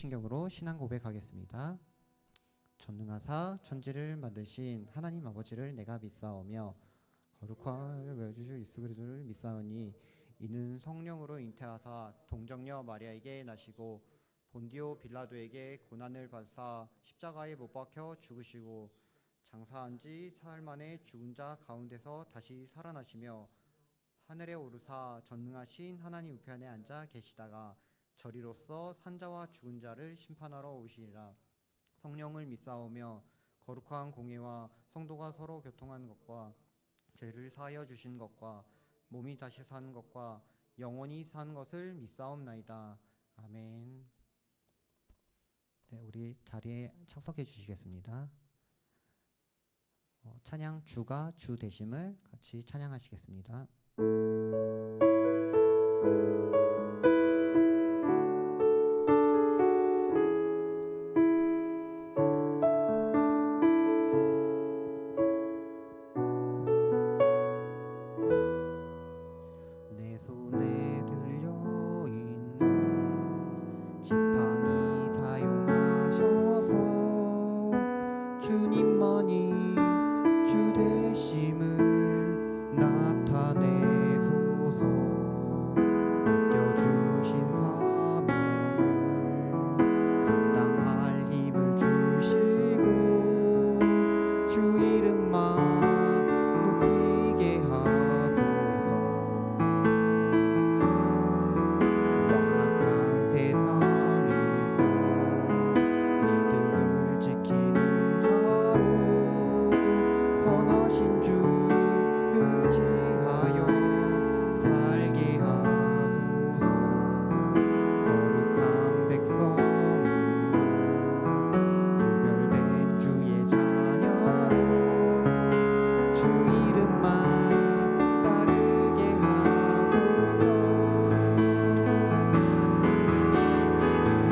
사도신경으로 신앙 고백하겠습니다. 전능하사 천지를 만드신 하나님 아버지를 내가 믿사오며 거룩하여 외주실 예수 그리스도를 믿사오니 이는 성령으로 잉태하사 동정녀 마리아에게 나시고 본디오 빌라도에게 고난을 받사 십자가에 못 박혀 죽으시고 장사한 지 사흘 만에 죽은 자 가운데서 다시 살아나시며 하늘에 오르사 전능하신 하나님 우편에 앉아 계시다가 저리로서 산자와 죽은 자를 심판하러 오시리라. 성령을 믿사오며 거룩한 공예와 성도가 서로 교통한 것과 죄를 사하여 주신 것과 몸이 다시 사는 것과 영원히 사는 것을 믿사옵나이다. 아멘. 네, 우리 자리에 착석해 주시겠습니다. 찬양 주가 주 되심을 같이 찬양하시겠습니다. 내 손에 들려있는 지팡이 사용하셔서 주님만이 주 되심을 나타내소서. 맡겨주신 사명을 감당할 힘을 주시고 주 이름만 높이게 하소서. 완악한 세상에서 믿음을 지키는 자로 선하신 주 의지하여 살게 하소서. 거룩한 백성으로 구별된 주의 자녀로 주 이름만 따르게 하소서.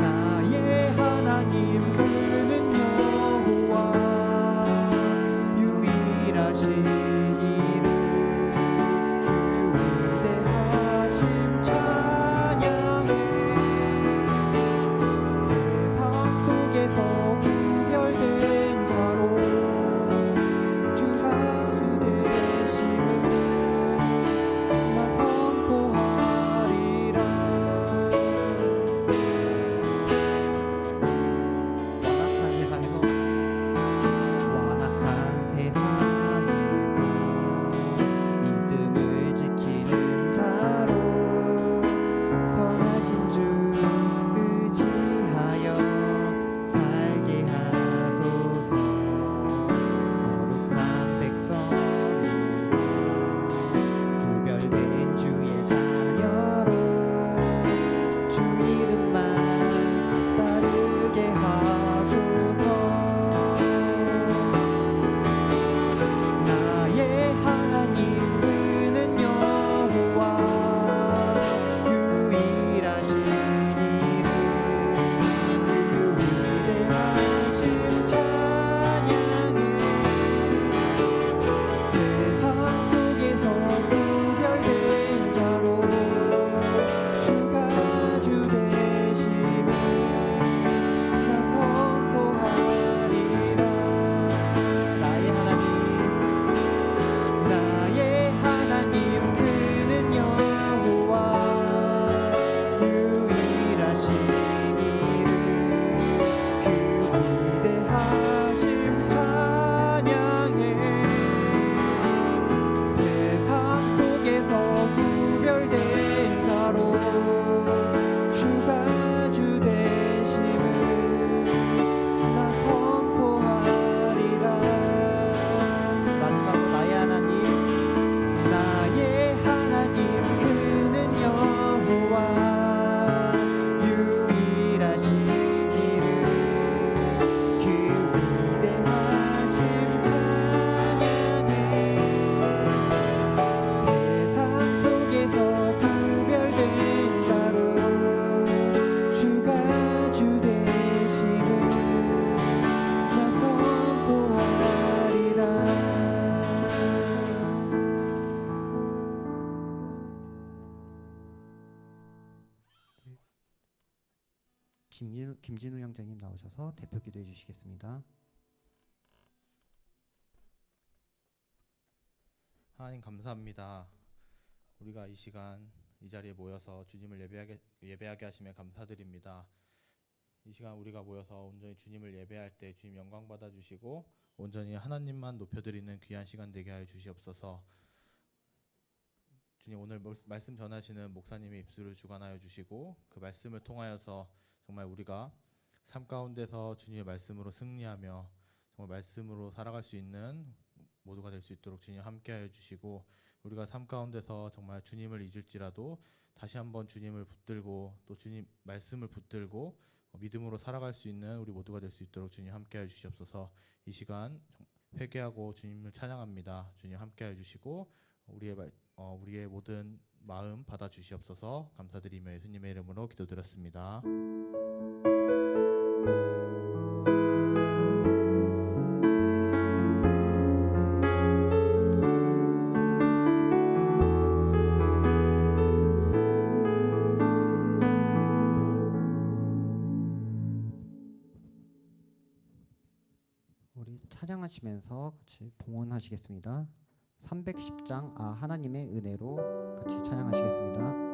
나의 하나님 그는 여호와 유일하신 이름 김진우 형제님 나오셔서 대표 기도해 주시겠습니다. 하나님 감사합니다. 우리가 이 시간 이 자리에 모여서 주님을 예배하게 하시며 감사드립니다. 이 시간 우리가 모여서 온전히 주님을 예배할 때 주님 영광 받아 주시고 온전히 하나님만 높여드리는 귀한 시간 되게 하여 주시옵소서. 주님 오늘 말씀 전하시는 목사님의 입술을 주관하여 주시고 그 말씀을 통하여서 정말 우리가 삶 가운데서 주님의 말씀으로 승리하며 정말 말씀으로 살아갈 수 있는 모두가 될 수 있도록 주님 함께하여 주시고 우리가 삶 가운데서 정말 주님을 잊을지라도 다시 한번 주님을 붙들고 또 주님 말씀을 붙들고 믿음으로 살아갈 수 있는 우리 모두가 될 수 있도록 주님 함께하여 주시옵소서. 이 시간 회개하고 주님을 찬양합니다. 주님 함께하여 주시고 우리의 모든 마음 받아 주시옵소서. 감사드리며 예수님의 이름으로 기도드렸습니다. 우리 찬양하시면서 같이 봉헌하시겠습니다. 310장 하나님의 은혜로 같이 찬양하시겠습니다.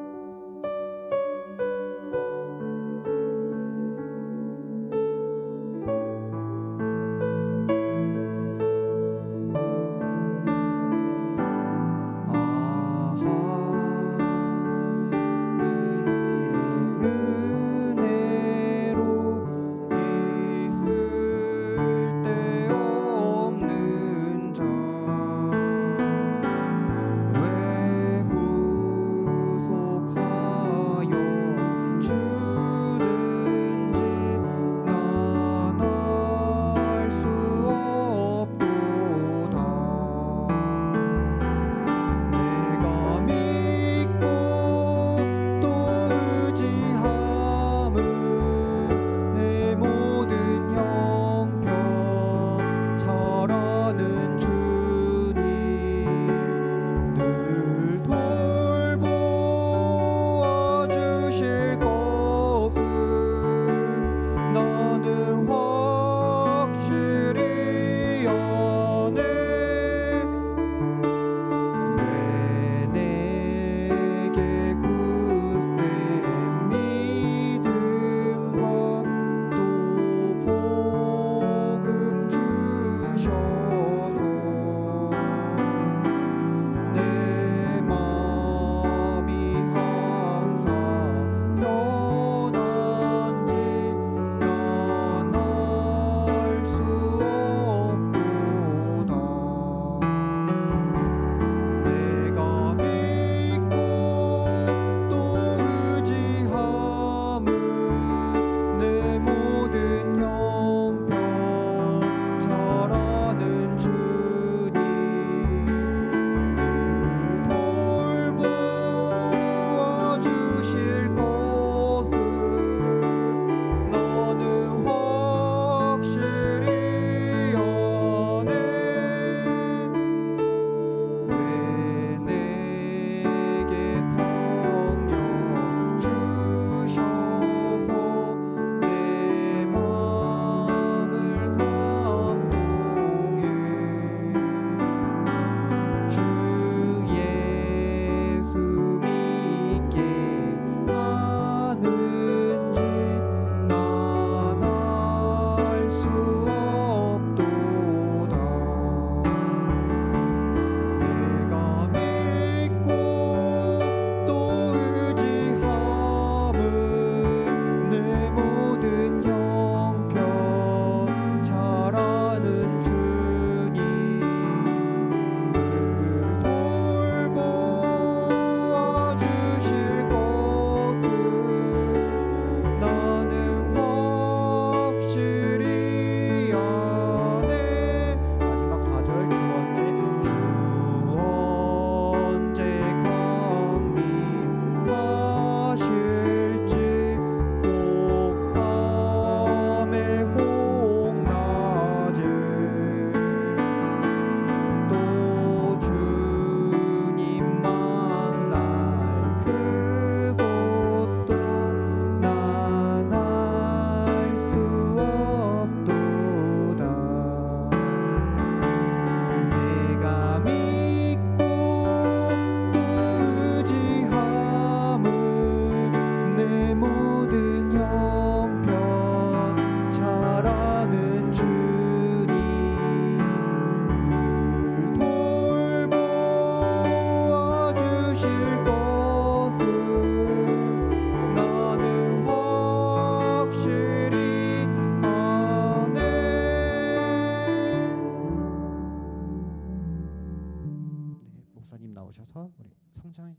성장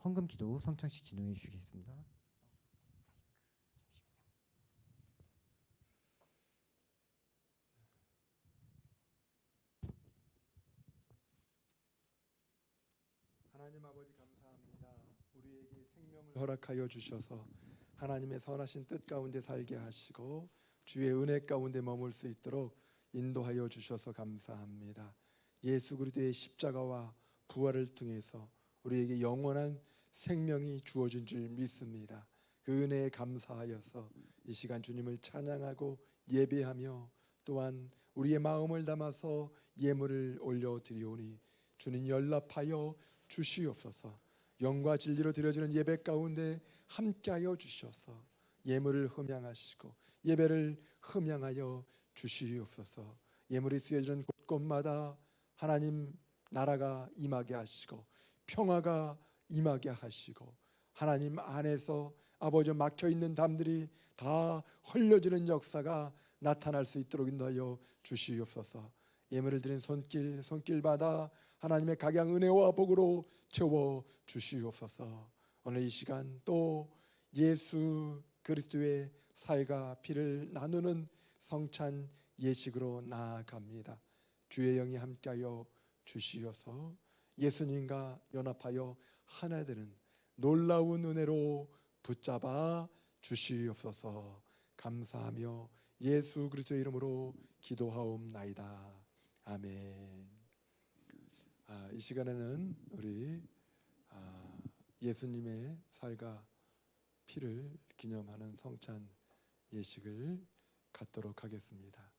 헌금 기도 성찬식 진행해 주시겠습니다. 하나님 아버지 감사합니다. 우리에게 생명을 허락하여 주셔서 하나님의 선하신 뜻 가운데 살게 하시고 주의 은혜 가운데 머물 수 있도록 인도하여 주셔서 감사합니다. 예수 그리스도의 십자가와 부활을 통해서 우리에게 영원한 생명이 주어진 줄 믿습니다. 그 은혜에 감사하여서 이 시간 주님을 찬양하고 예배하며 또한 우리의 마음을 담아서 예물을 올려드리오니 주님 연락하여 주시옵소서. 영과 진리로 드려지는 예배 가운데 함께하여 주셔서 예물을 흠양하시고 예배를 흠양하여 주시옵소서. 예물이 쓰여지는 곳곳마다 하나님 나라가 임하게 하시고 평화가 임하게 하시고 하나님 안에서 아버지 막혀있는 담들이 다 흘려지는 역사가 나타날 수 있도록 인도하여 주시옵소서. 예물을 드린 손길마다 하나님의 각양 은혜와 복으로 채워 주시옵소서. 오늘 이 시간 또 예수 그리스도의 살과 피를 나누는 성찬 예식으로 나아갑니다. 주의 영이 함께하여 주시어서 예수님과 연합하여 하나 되는 놀라운 은혜로 붙잡아 주시옵소서. 감사하며 예수 그리스도의 이름으로 기도하옵나이다. 아멘. 이 시간에는 우리 예수님의 살과 피를 기념하는 성찬 예식을 갖도록 하겠습니다.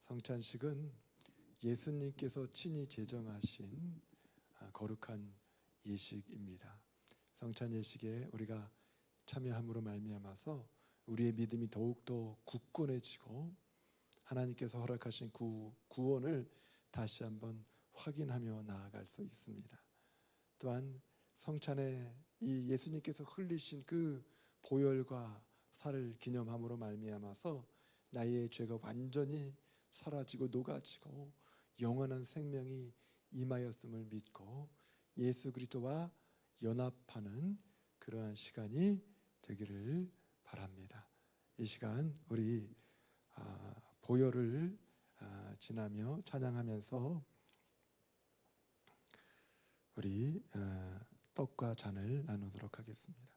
성찬식은 예수님께서 친히 제정하신 거룩한 예식입니다. 성찬 예식에 우리가 참여함으로 말미암아서 우리의 믿음이 더욱더 굳건해지고 하나님께서 허락하신 구원을 다시 한번 확인하며 나아갈 수 있습니다. 또한 성찬에 이 예수님께서 흘리신 그 보혈과 살을 기념함으로 말미암아서 나의 죄가 완전히 사라지고 녹아지고 영원한 생명이 임하였음을 믿고 예수 그리스도와 연합하는 그러한 시간이 되기를 바랍니다. 이 시간 우리 보혈을 지나며 찬양하면서 우리 떡과 잔을 나누도록 하겠습니다.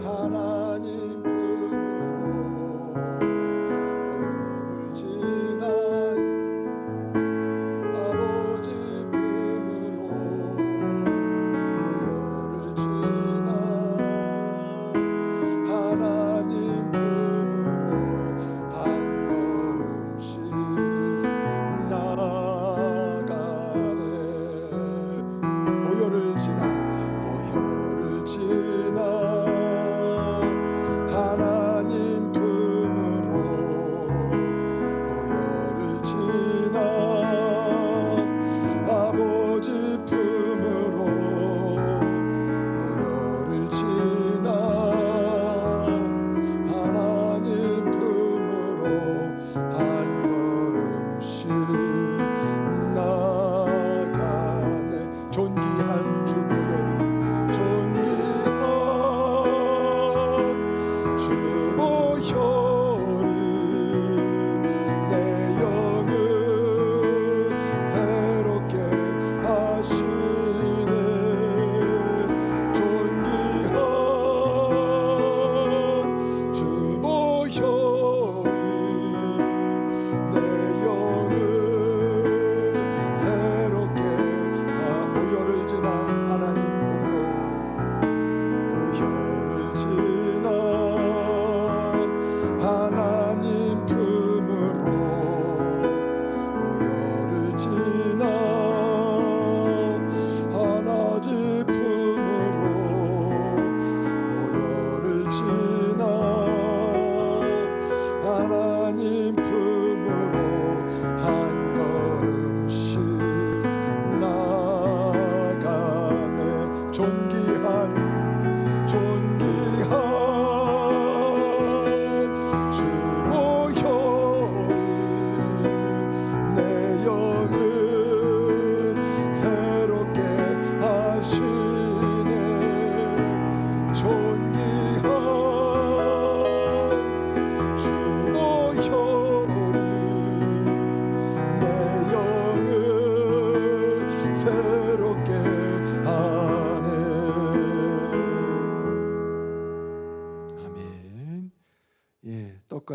하나님 품으로 지난 아버지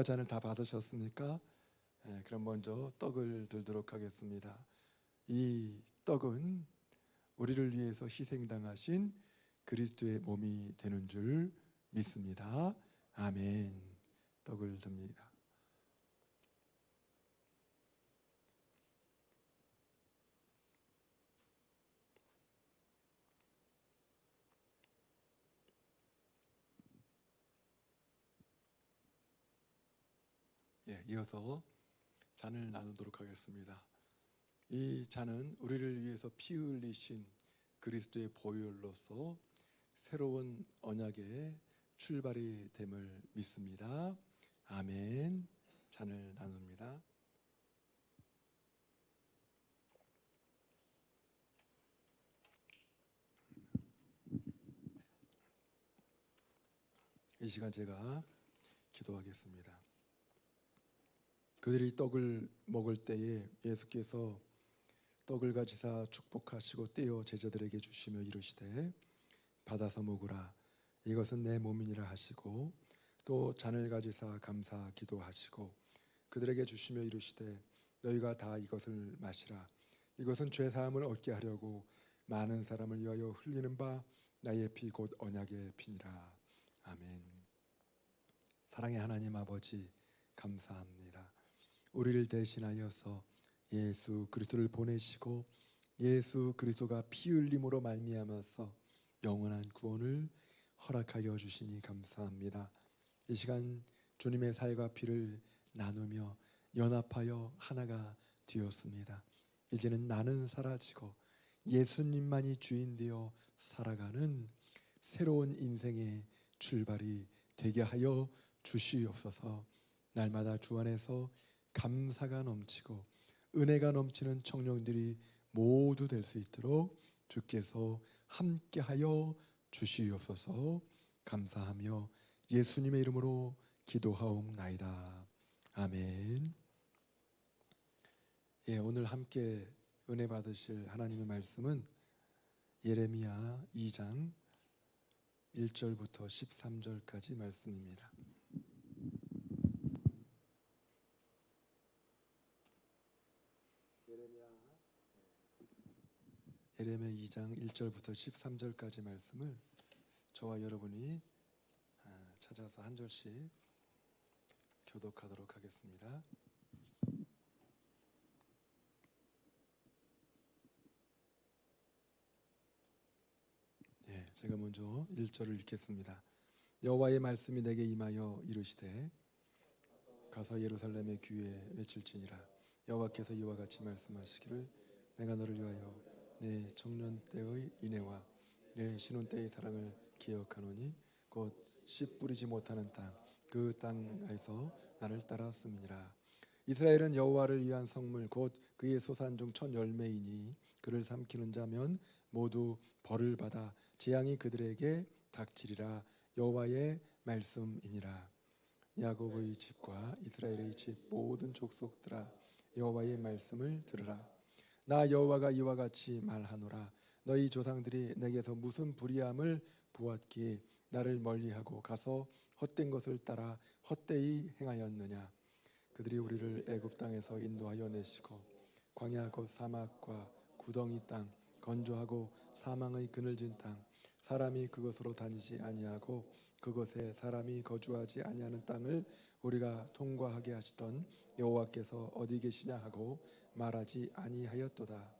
떡과 잔을 다 받으셨습니까? 그럼 먼저 떡을 들도록 하겠습니다. 이 떡은 우리를 위해서 희생당하신 그리스도의 몸이 되는 줄 믿습니다. 아멘. 떡을 듭니다. 이어서 잔을 나누도록 하겠습니다. 이 잔은 우리를 위해서 피 흘리신 그리스도의 보혈로서 새로운 언약의 출발이 됨을 믿습니다. 아멘. 잔을 나눕니다. 이 시간 제가 기도하겠습니다. 그들이 떡을 먹을 때에 예수께서 떡을 가지사 축복하시고 떼어 제자들에게 주시며 이르시되 받아서 먹으라 이것은 내 몸이니라 하시고 또 잔을 가지사 감사 기도하시고 그들에게 주시며 이르시되 너희가 다 이것을 마시라 이것은 죄 사함을 얻게 하려고 많은 사람을 위하여 흘리는 바 나의 피 곧 언약의 피니라. 아멘. 사랑의 하나님 아버지 감사합니다. 우리를 대신하여서 예수 그리스도를 보내시고 예수 그리스도가 피 흘림으로 말미암아서 영원한 구원을 허락하여 주시니 감사합니다. 이 시간 주님의 살과 피를 나누며 연합하여 하나가 되었습니다. 이제는 나는 사라지고 예수님만이 주인 되어 살아가는 새로운 인생의 출발이 되게 하여 주시옵소서. 날마다 주 안에서 감사가 넘치고 은혜가 넘치는 청년들이 모두 될 수 있도록 주께서 함께하여 주시옵소서. 감사하며 예수님의 이름으로 기도하옵나이다. 아멘. 오늘 함께 은혜 받으실 하나님의 말씀은 예레미야 2장 1절부터 13절까지 말씀입니다. 예레미야 2장 1절부터 13절까지 말씀을 저와 여러분이 찾아서 한 절씩 교독하도록 하겠습니다. 제가 먼저 1절을 읽겠습니다. 여호와의 말씀이 내게 임하여 이르시되 가서 예루살렘의 귀에 외칠지니라. 여호와께서 이와 같이 말씀하시기를 내가 너를 위하여 내 청년 때의 인애와 내 신혼 때의 사랑을 기억하노니 곧 씨 뿌리지 못하는 땅 그 땅에서 나를 따랐음이니라. 이스라엘은 여호와를 위한 성물 곧 그의 소산 중 첫 열매이니 그를 삼키는 자면 모두 벌을 받아 재앙이 그들에게 닥치리라. 여호와의 말씀이니라. 야곱의 집과 이스라엘의 집 모든 족속들아 여호와의 말씀을 들으라. 나 여호와가 이와 같이 말하노라. 너희 조상들이 내게서 무슨 불의함을 보았기에 나를 멀리하고 가서 헛된 것을 따라 헛되이 행하였느냐. 그들이 우리를 애굽 땅에서 인도하여 내시고 광야 곧 사막과 구덩이 땅 건조하고 사망의 그늘진 땅 사람이 그것으로 다니지 아니하고 그곳에 사람이 거주하지 아니하는 땅을 우리가 통과하게 하시던 여호와께서 어디 계시냐 하고 말하지 아니하였도다.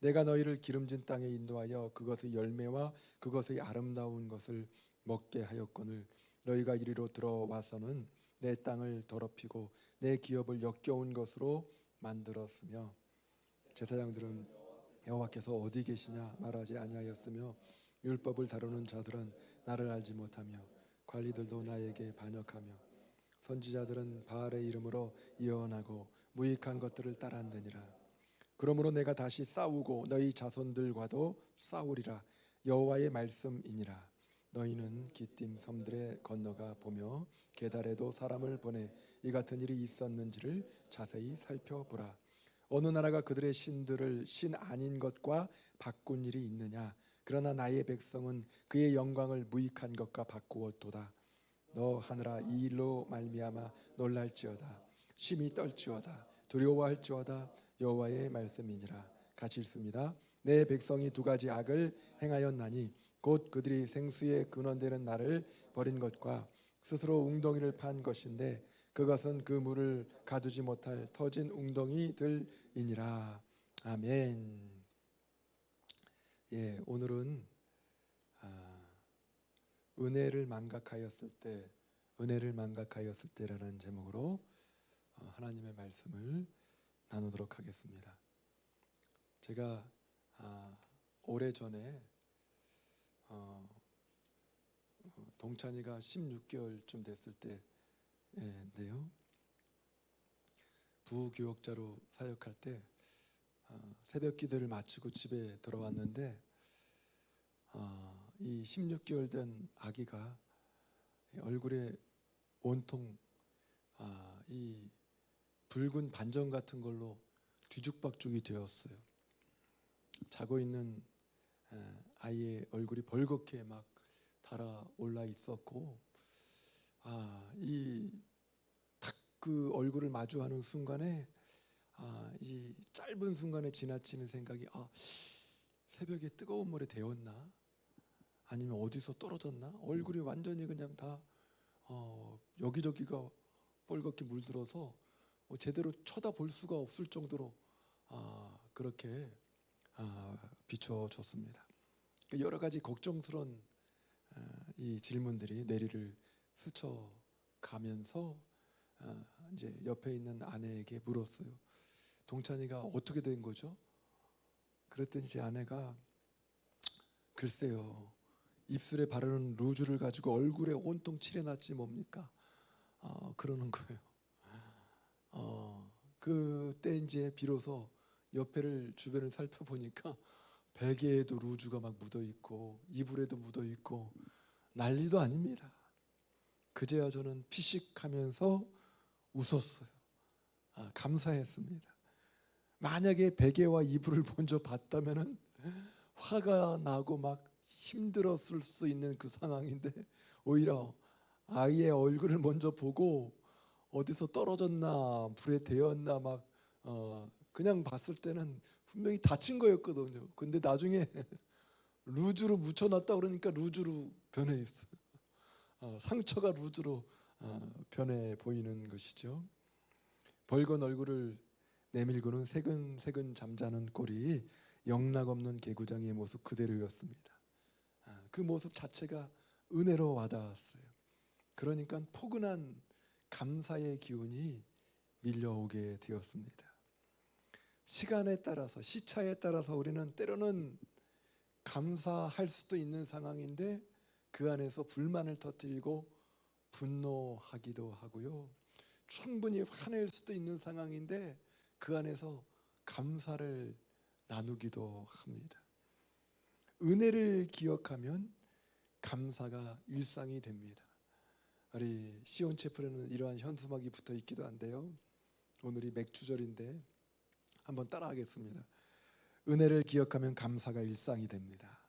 내가 너희를 기름진 땅에 인도하여 그것의 열매와 그것의 아름다운 것을 먹게 하였거늘 너희가 이리로 들어와서는 내 땅을 더럽히고 내 기업을 역겨운 것으로 만들었으며 제사장들은 여호와께서 어디 계시냐 말하지 아니하였으며 율법을 다루는 자들은 나를 알지 못하며 관리들도 나에게 반역하며 선지자들은 바알의 이름으로 예언하고 무익한 것들을 따랐느니라. 그러므로 내가 다시 싸우고 너희 자손들과도 싸우리라. 여호와의 말씀이니라. 너희는 기띔 섬들에 건너가 보며 게달에도 사람을 보내 이 같은 일이 있었는지를 자세히 살펴보라. 어느 나라가 그들의 신들을 신 아닌 것과 바꾼 일이 있느냐. 그러나 나의 백성은 그의 영광을 무익한 것과 바꾸었도다. 너 하늘아 이 일로 말미암아 놀랄지어다. 심히 떨지어다. 두려워할지어다. 여호와의 말씀이니라. 같이 읽습니다. 내 백성이 두 가지 악을 행하였나니 곧 그들이 생수의 근원되는 나를 버린 것과 스스로 웅덩이를 판 것인데 그것은 그 물을 가두지 못할 터진 웅덩이들이니라. 아멘. 예, 오늘은 은혜를 망각하였을 때라는 제목으로 하나님의 말씀을 나누도록 하겠습니다. 제가 오래전에 동찬이가 16개월쯤 됐을 때인데요. 부교역자로 사역할 때 새벽 기도를 마치고 집에 들어왔는데 이 16개월 된 아기가 얼굴에 온통 이 붉은 반점 같은 걸로 뒤죽박죽이 되었어요. 자고 있는 아이의 얼굴이 벌겋게 막 달아올라 있었고, 이 딱 그 얼굴을 마주하는 순간에 이 짧은 순간에 지나치는 생각이 새벽에 뜨거운 물에 데웠나? 아니면 어디서 떨어졌나? 얼굴이 완전히 그냥 다 여기저기가 뻘겋게 물들어서 제대로 쳐다볼 수가 없을 정도로 그렇게 비춰졌습니다. 여러 가지 걱정스러운 이 질문들이 내리를 스쳐가면서 이제 옆에 있는 아내에게 물었어요. 동찬이가 어떻게 된 거죠? 그랬더니 제 아내가 글쎄요, 입술에 바르는 루즈를 가지고 얼굴에 온통 칠해놨지 뭡니까? 그러는 거예요. 그때 이제 비로소 옆에를 주변을 살펴보니까 베개에도 루즈가 막 묻어 있고 이불에도 묻어 있고 난리도 아닙니다. 그제야 저는 피식하면서 웃었어요. 감사했습니다. 만약에 베개와 이불을 먼저 봤다면은 화가 나고 막 힘들었을 수 있는 그 상황인데 오히려 아이의 얼굴을 먼저 보고 어디서 떨어졌나 불에 데였나 막 그냥 봤을 때는 분명히 다친 거였거든요. 근데 나중에 루즈로 묻혀놨다 그러니까 루즈로 변해 있어요. 상처가 루즈로 변해 보이는 것이죠. 벌건 얼굴을 내밀고는 새근새근 잠자는 꼴이 영락없는 개구장의 모습 그대로였습니다. 그 모습 자체가 은혜로 와닿았어요. 그러니까 포근한 감사의 기운이 밀려오게 되었습니다. 시간에 따라서 시차에 따라서 우리는 때로는 감사할 수도 있는 상황인데 그 안에서 불만을 터뜨리고 분노하기도 하고요. 충분히 화낼 수도 있는 상황인데 그 안에서 감사를 나누기도 합니다. 은혜를 기억하면 감사가 일상이 됩니다. 우리 시온체플에는 이러한 현수막이 붙어 있기도 한데요. 오늘이 맥주절인데 한번 따라하겠습니다. 은혜를 기억하면 감사가 일상이 됩니다.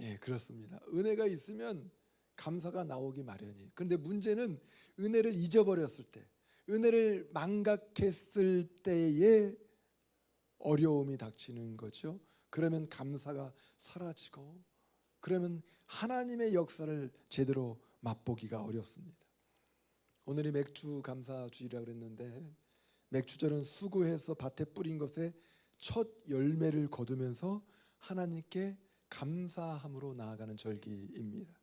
예, 그렇습니다. 은혜가 있으면 감사가 나오기 마련이에요. 그런데 문제는 은혜를 잊어버렸을 때, 은혜를 망각했을 때에 어려움이 닥치는 거죠. 그러면 감사가 사라지고, 그러면 하나님의 역사를 제대로 맛보기가 어렵습니다. 오늘이 맥주 감사주일이라고 그랬는데 맥주절은 수고해서 밭에 뿌린 것에 첫 열매를 거두면서 하나님께 감사함으로 나아가는 절기입니다.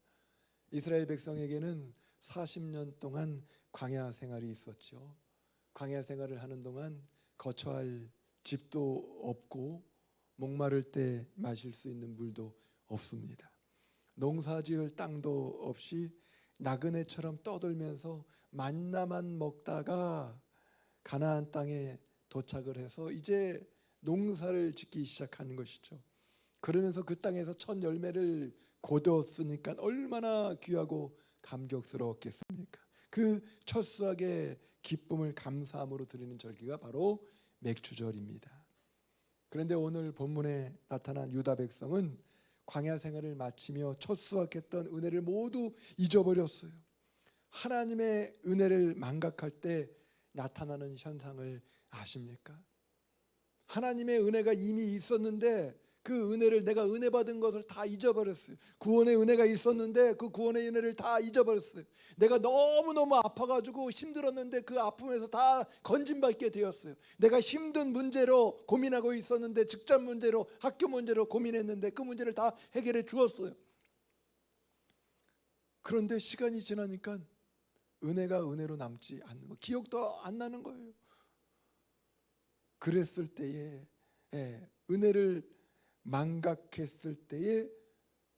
이스라엘 백성에게는 40년 동안 광야 생활이 있었죠. 광야 생활을 하는 동안 거처할 집도 없고 목마를 때 마실 수 있는 물도 없습니다. 농사지을 땅도 없이 나그네처럼 떠돌면서 만나만 먹다가 가나안 땅에 도착을 해서 이제 농사를 짓기 시작하는 것이죠. 그러면서 그 땅에서 첫 열매를 거두었으니까 얼마나 귀하고 감격스러웠겠습니까? 그 첫 수확의 기쁨을 감사함으로 드리는 절기가 바로 맥주절입니다. 그런데 오늘 본문에 나타난 유다 백성은 광야 생활을 마치며 첫 수확했던 은혜를 모두 잊어버렸어요. 하나님의 은혜를 망각할 때 나타나는 현상을 아십니까? 하나님의 은혜가 이미 있었는데 그 은혜를, 내가 은혜 받은 것을 다 잊어버렸어요. 구원의 은혜가 있었는데 그 구원의 은혜를 다 잊어버렸어요. 내가 너무너무 아파가지고 힘들었는데 그 아픔에서 다 건진받게 되었어요. 내가 힘든 문제로 고민하고 있었는데, 직장 문제로, 학교 문제로 고민했는데 그 문제를 다 해결해 주었어요. 그런데 시간이 지나니까 은혜가 은혜로 남지 않는 거, 기억도 안 나는 거예요. 그랬을 때에 은혜를 망각했을 때에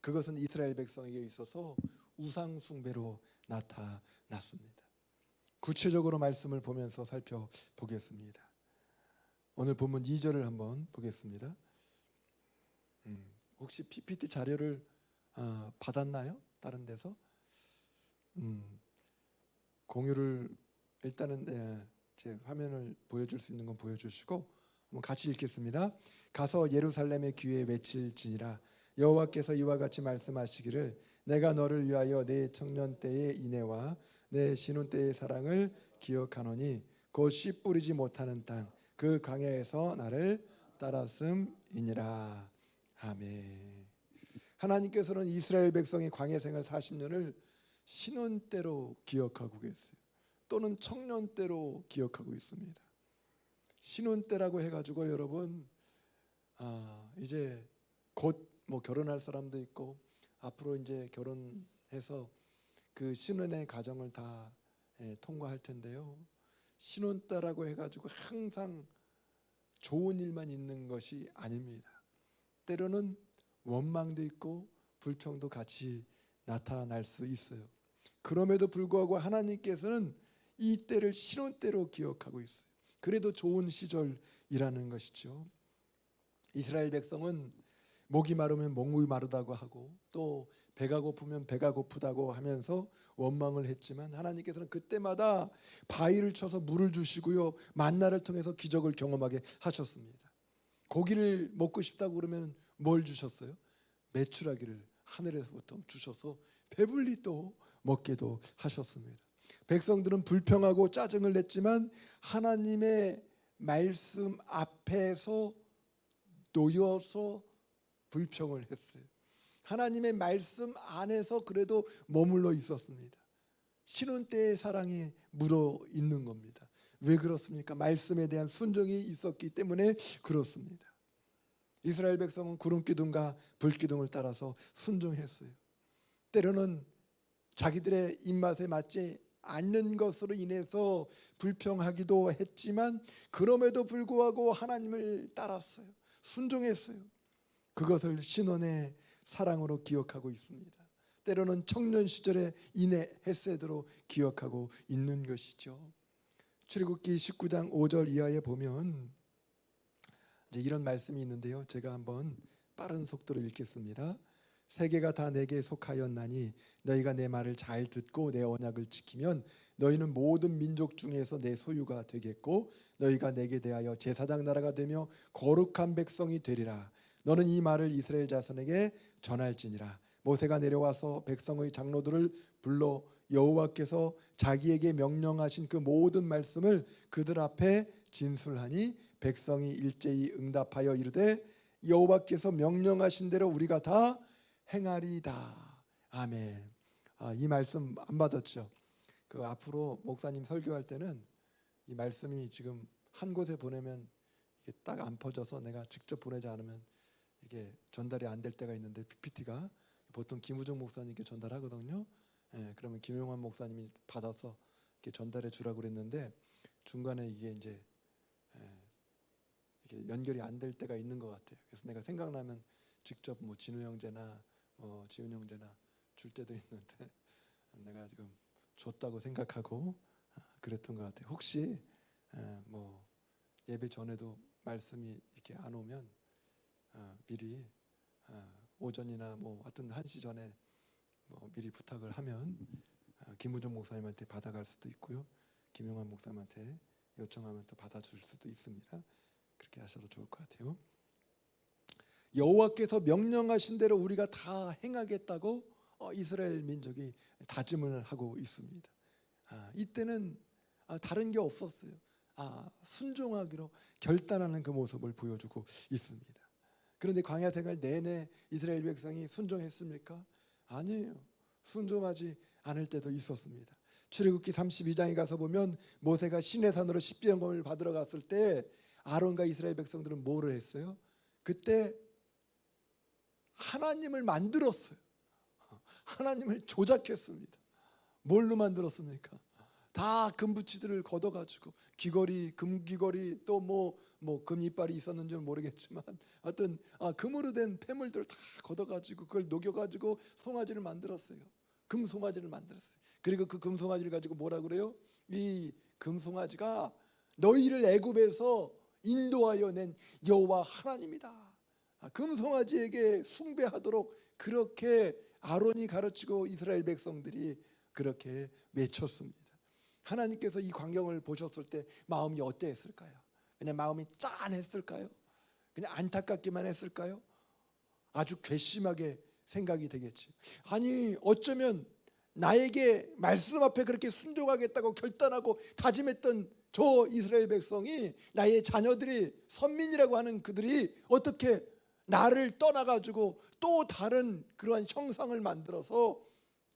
그것은 이스라엘 백성에게 있어서 우상 숭배로 나타났습니다. 구체적으로 말씀을 보면서 살펴보겠습니다. 오늘 본문 2절을 한번 보겠습니다. 혹시 PPT 자료를 받았나요? 다른 데서? 공유를 일단은 제 화면을 보여줄 수 있는 건 보여주시고 한번 같이 읽겠습니다. 가서 예루살렘의 귀에 외칠지니라. 여호와께서 이와 같이 말씀하시기를 내가 너를 위하여 내 청년 때의 인애와 내 신혼 때의 사랑을 기억하노니 곧 씨 뿌리지 못하는 땅 그 광야에서 나를 따랐음이니라. 아멘. 하나님께서는 이스라엘 백성의 광야 생활 40년을 신혼 때로 기억하고 계세요. 또는 청년 때로 기억하고 있습니다. 신혼 때라고 해가지고 여러분 이제 곧 뭐 결혼할 사람도 있고 앞으로 이제 결혼해서 그 신혼의 과정을 다 통과할 텐데요. 신혼 때라고 해가지고 항상 좋은 일만 있는 것이 아닙니다. 때로는 원망도 있고 불평도 같이 나타날 수 있어요. 그럼에도 불구하고 하나님께서는 이 때를 신혼 때로 기억하고 있어요. 그래도 좋은 시절이라는 것이죠. 이스라엘 백성은 목이 마르면 목이 마르다고 하고 또 배가 고프면 배가 고프다고 하면서 원망을 했지만 하나님께서는 그때마다 바위를 쳐서 물을 주시고요, 만나를 통해서 기적을 경험하게 하셨습니다. 고기를 먹고 싶다고 그러면 뭘 주셨어요? 메추라기를 하늘에서부터 주셔서 배불리 또 먹게도 하셨습니다. 백성들은 불평하고 짜증을 냈지만 하나님의 말씀 앞에서 놓여서 불평을 했어요. 하나님의 말씀 안에서 그래도 머물러 있었습니다. 신혼 때의 사랑이 묻어 있는 겁니다. 왜 그렇습니까? 말씀에 대한 순종이 있었기 때문에 그렇습니다. 이스라엘 백성은 구름 기둥과 불 기둥을 따라서 순종했어요. 때로는 자기들의 입맛에 맞지 않는 것으로 인해서 불평하기도 했지만 그럼에도 불구하고 하나님을 따랐어요. 순종했어요. 그것을 신혼의 사랑으로 기억하고 있습니다. 때로는 청년 시절의 인애 헤세드로 기억하고 있는 것이죠. 출애굽기 19장 5절 이하에 보면 이제 이런 말씀이 있는데요. 제가 한번 빠른 속도로 읽겠습니다. 세계가 다 내게 속하였나니 너희가 내 말을 잘 듣고 내 언약을 지키면 너희는 모든 민족 중에서 내 소유가 되겠고 너희가 내게 대하여 제사장 나라가 되며 거룩한 백성이 되리라. 너는 이 말을 이스라엘 자손에게 전할지니라. 모세가 내려와서 백성의 장로들을 불러 여호와께서 자기에게 명령하신 그 모든 말씀을 그들 앞에 진술하니 백성이 일제히 응답하여 이르되 여호와께서 명령하신 대로 우리가 다 행하리다. 아멘. 이 말씀 안 받았죠? 그 앞으로 목사님 설교할 때는 이 말씀이 지금 한 곳에 보내면 이게 딱 안 퍼져서 내가 직접 보내지 않으면 이게 전달이 안 될 때가 있는데 PPT가 보통 김우중 목사님께 전달하거든요. 그러면 김용환 목사님이 받아서 이렇게 전달해 주라고 그랬는데 중간에 이게 이제 이게 연결이 안 될 때가 있는 것 같아요. 그래서 내가 생각나면 직접 뭐 진우 형제나 지훈 형제나 줄 때도 있는데 내가 지금 줬다고 생각하고 그랬던 것 같아요. 혹시 뭐 예배 전에도 말씀이 이렇게 안 오면 미리 오전이나 뭐 하여튼 1시 전에 뭐 미리 부탁을 하면 김우종 목사님한테 받아갈 수도 있고요. 김용환 목사님한테 요청하면 또 받아줄 수도 있습니다. 그렇게 하셔도 좋을 것 같아요. 여호와께서 명령하신 대로 우리가 다 행하겠다고 이스라엘 민족이 다짐을 하고 있습니다. 이때는 다른 게 없었어요. 순종하기로 결단하는 그 모습을 보여주고 있습니다. 그런데 광야 생활 내내 이스라엘 백성이 순종했습니까? 아니에요. 순종하지 않을 때도 있었습니다. 출애굽기 32장에 가서 보면 모세가 시내산으로 십계명을 받으러 갔을 때 아론과 이스라엘 백성들은 뭐를 했어요? 그때 하나님을 만들었어요. 하나님을 조작했습니다. 뭘로 만들었습니까? 다 금붙이들을 걷어가지고 귀걸이, 금귀걸이 또 뭐 금이빨이 있었는지는 모르겠지만 하여튼 금으로 된 폐물들을 다 걷어가지고 그걸 녹여가지고 송아지를 만들었어요. 금송아지를 만들었어요. 그리고 그 금송아지를 가지고 뭐라 그래요? 이 금송아지가 너희를 애굽에서 인도하여 낸 여호와 하나님이다. 금송아지에게 숭배하도록 그렇게 아론이 가르치고 이스라엘 백성들이 그렇게 외쳤습니다. 하나님께서 이 광경을 보셨을 때 마음이 어땠을까요? 그냥 마음이 짠했을까요? 그냥 안타깝기만 했을까요? 아주 괘씸하게 생각이 되겠지. 아니 어쩌면 나에게 말씀 앞에 그렇게 순종하겠다고 결단하고 다짐했던 저 이스라엘 백성이, 나의 자녀들이, 선민이라고 하는 그들이 어떻게 나를 떠나가지고 또 다른 그러한 형상을 만들어서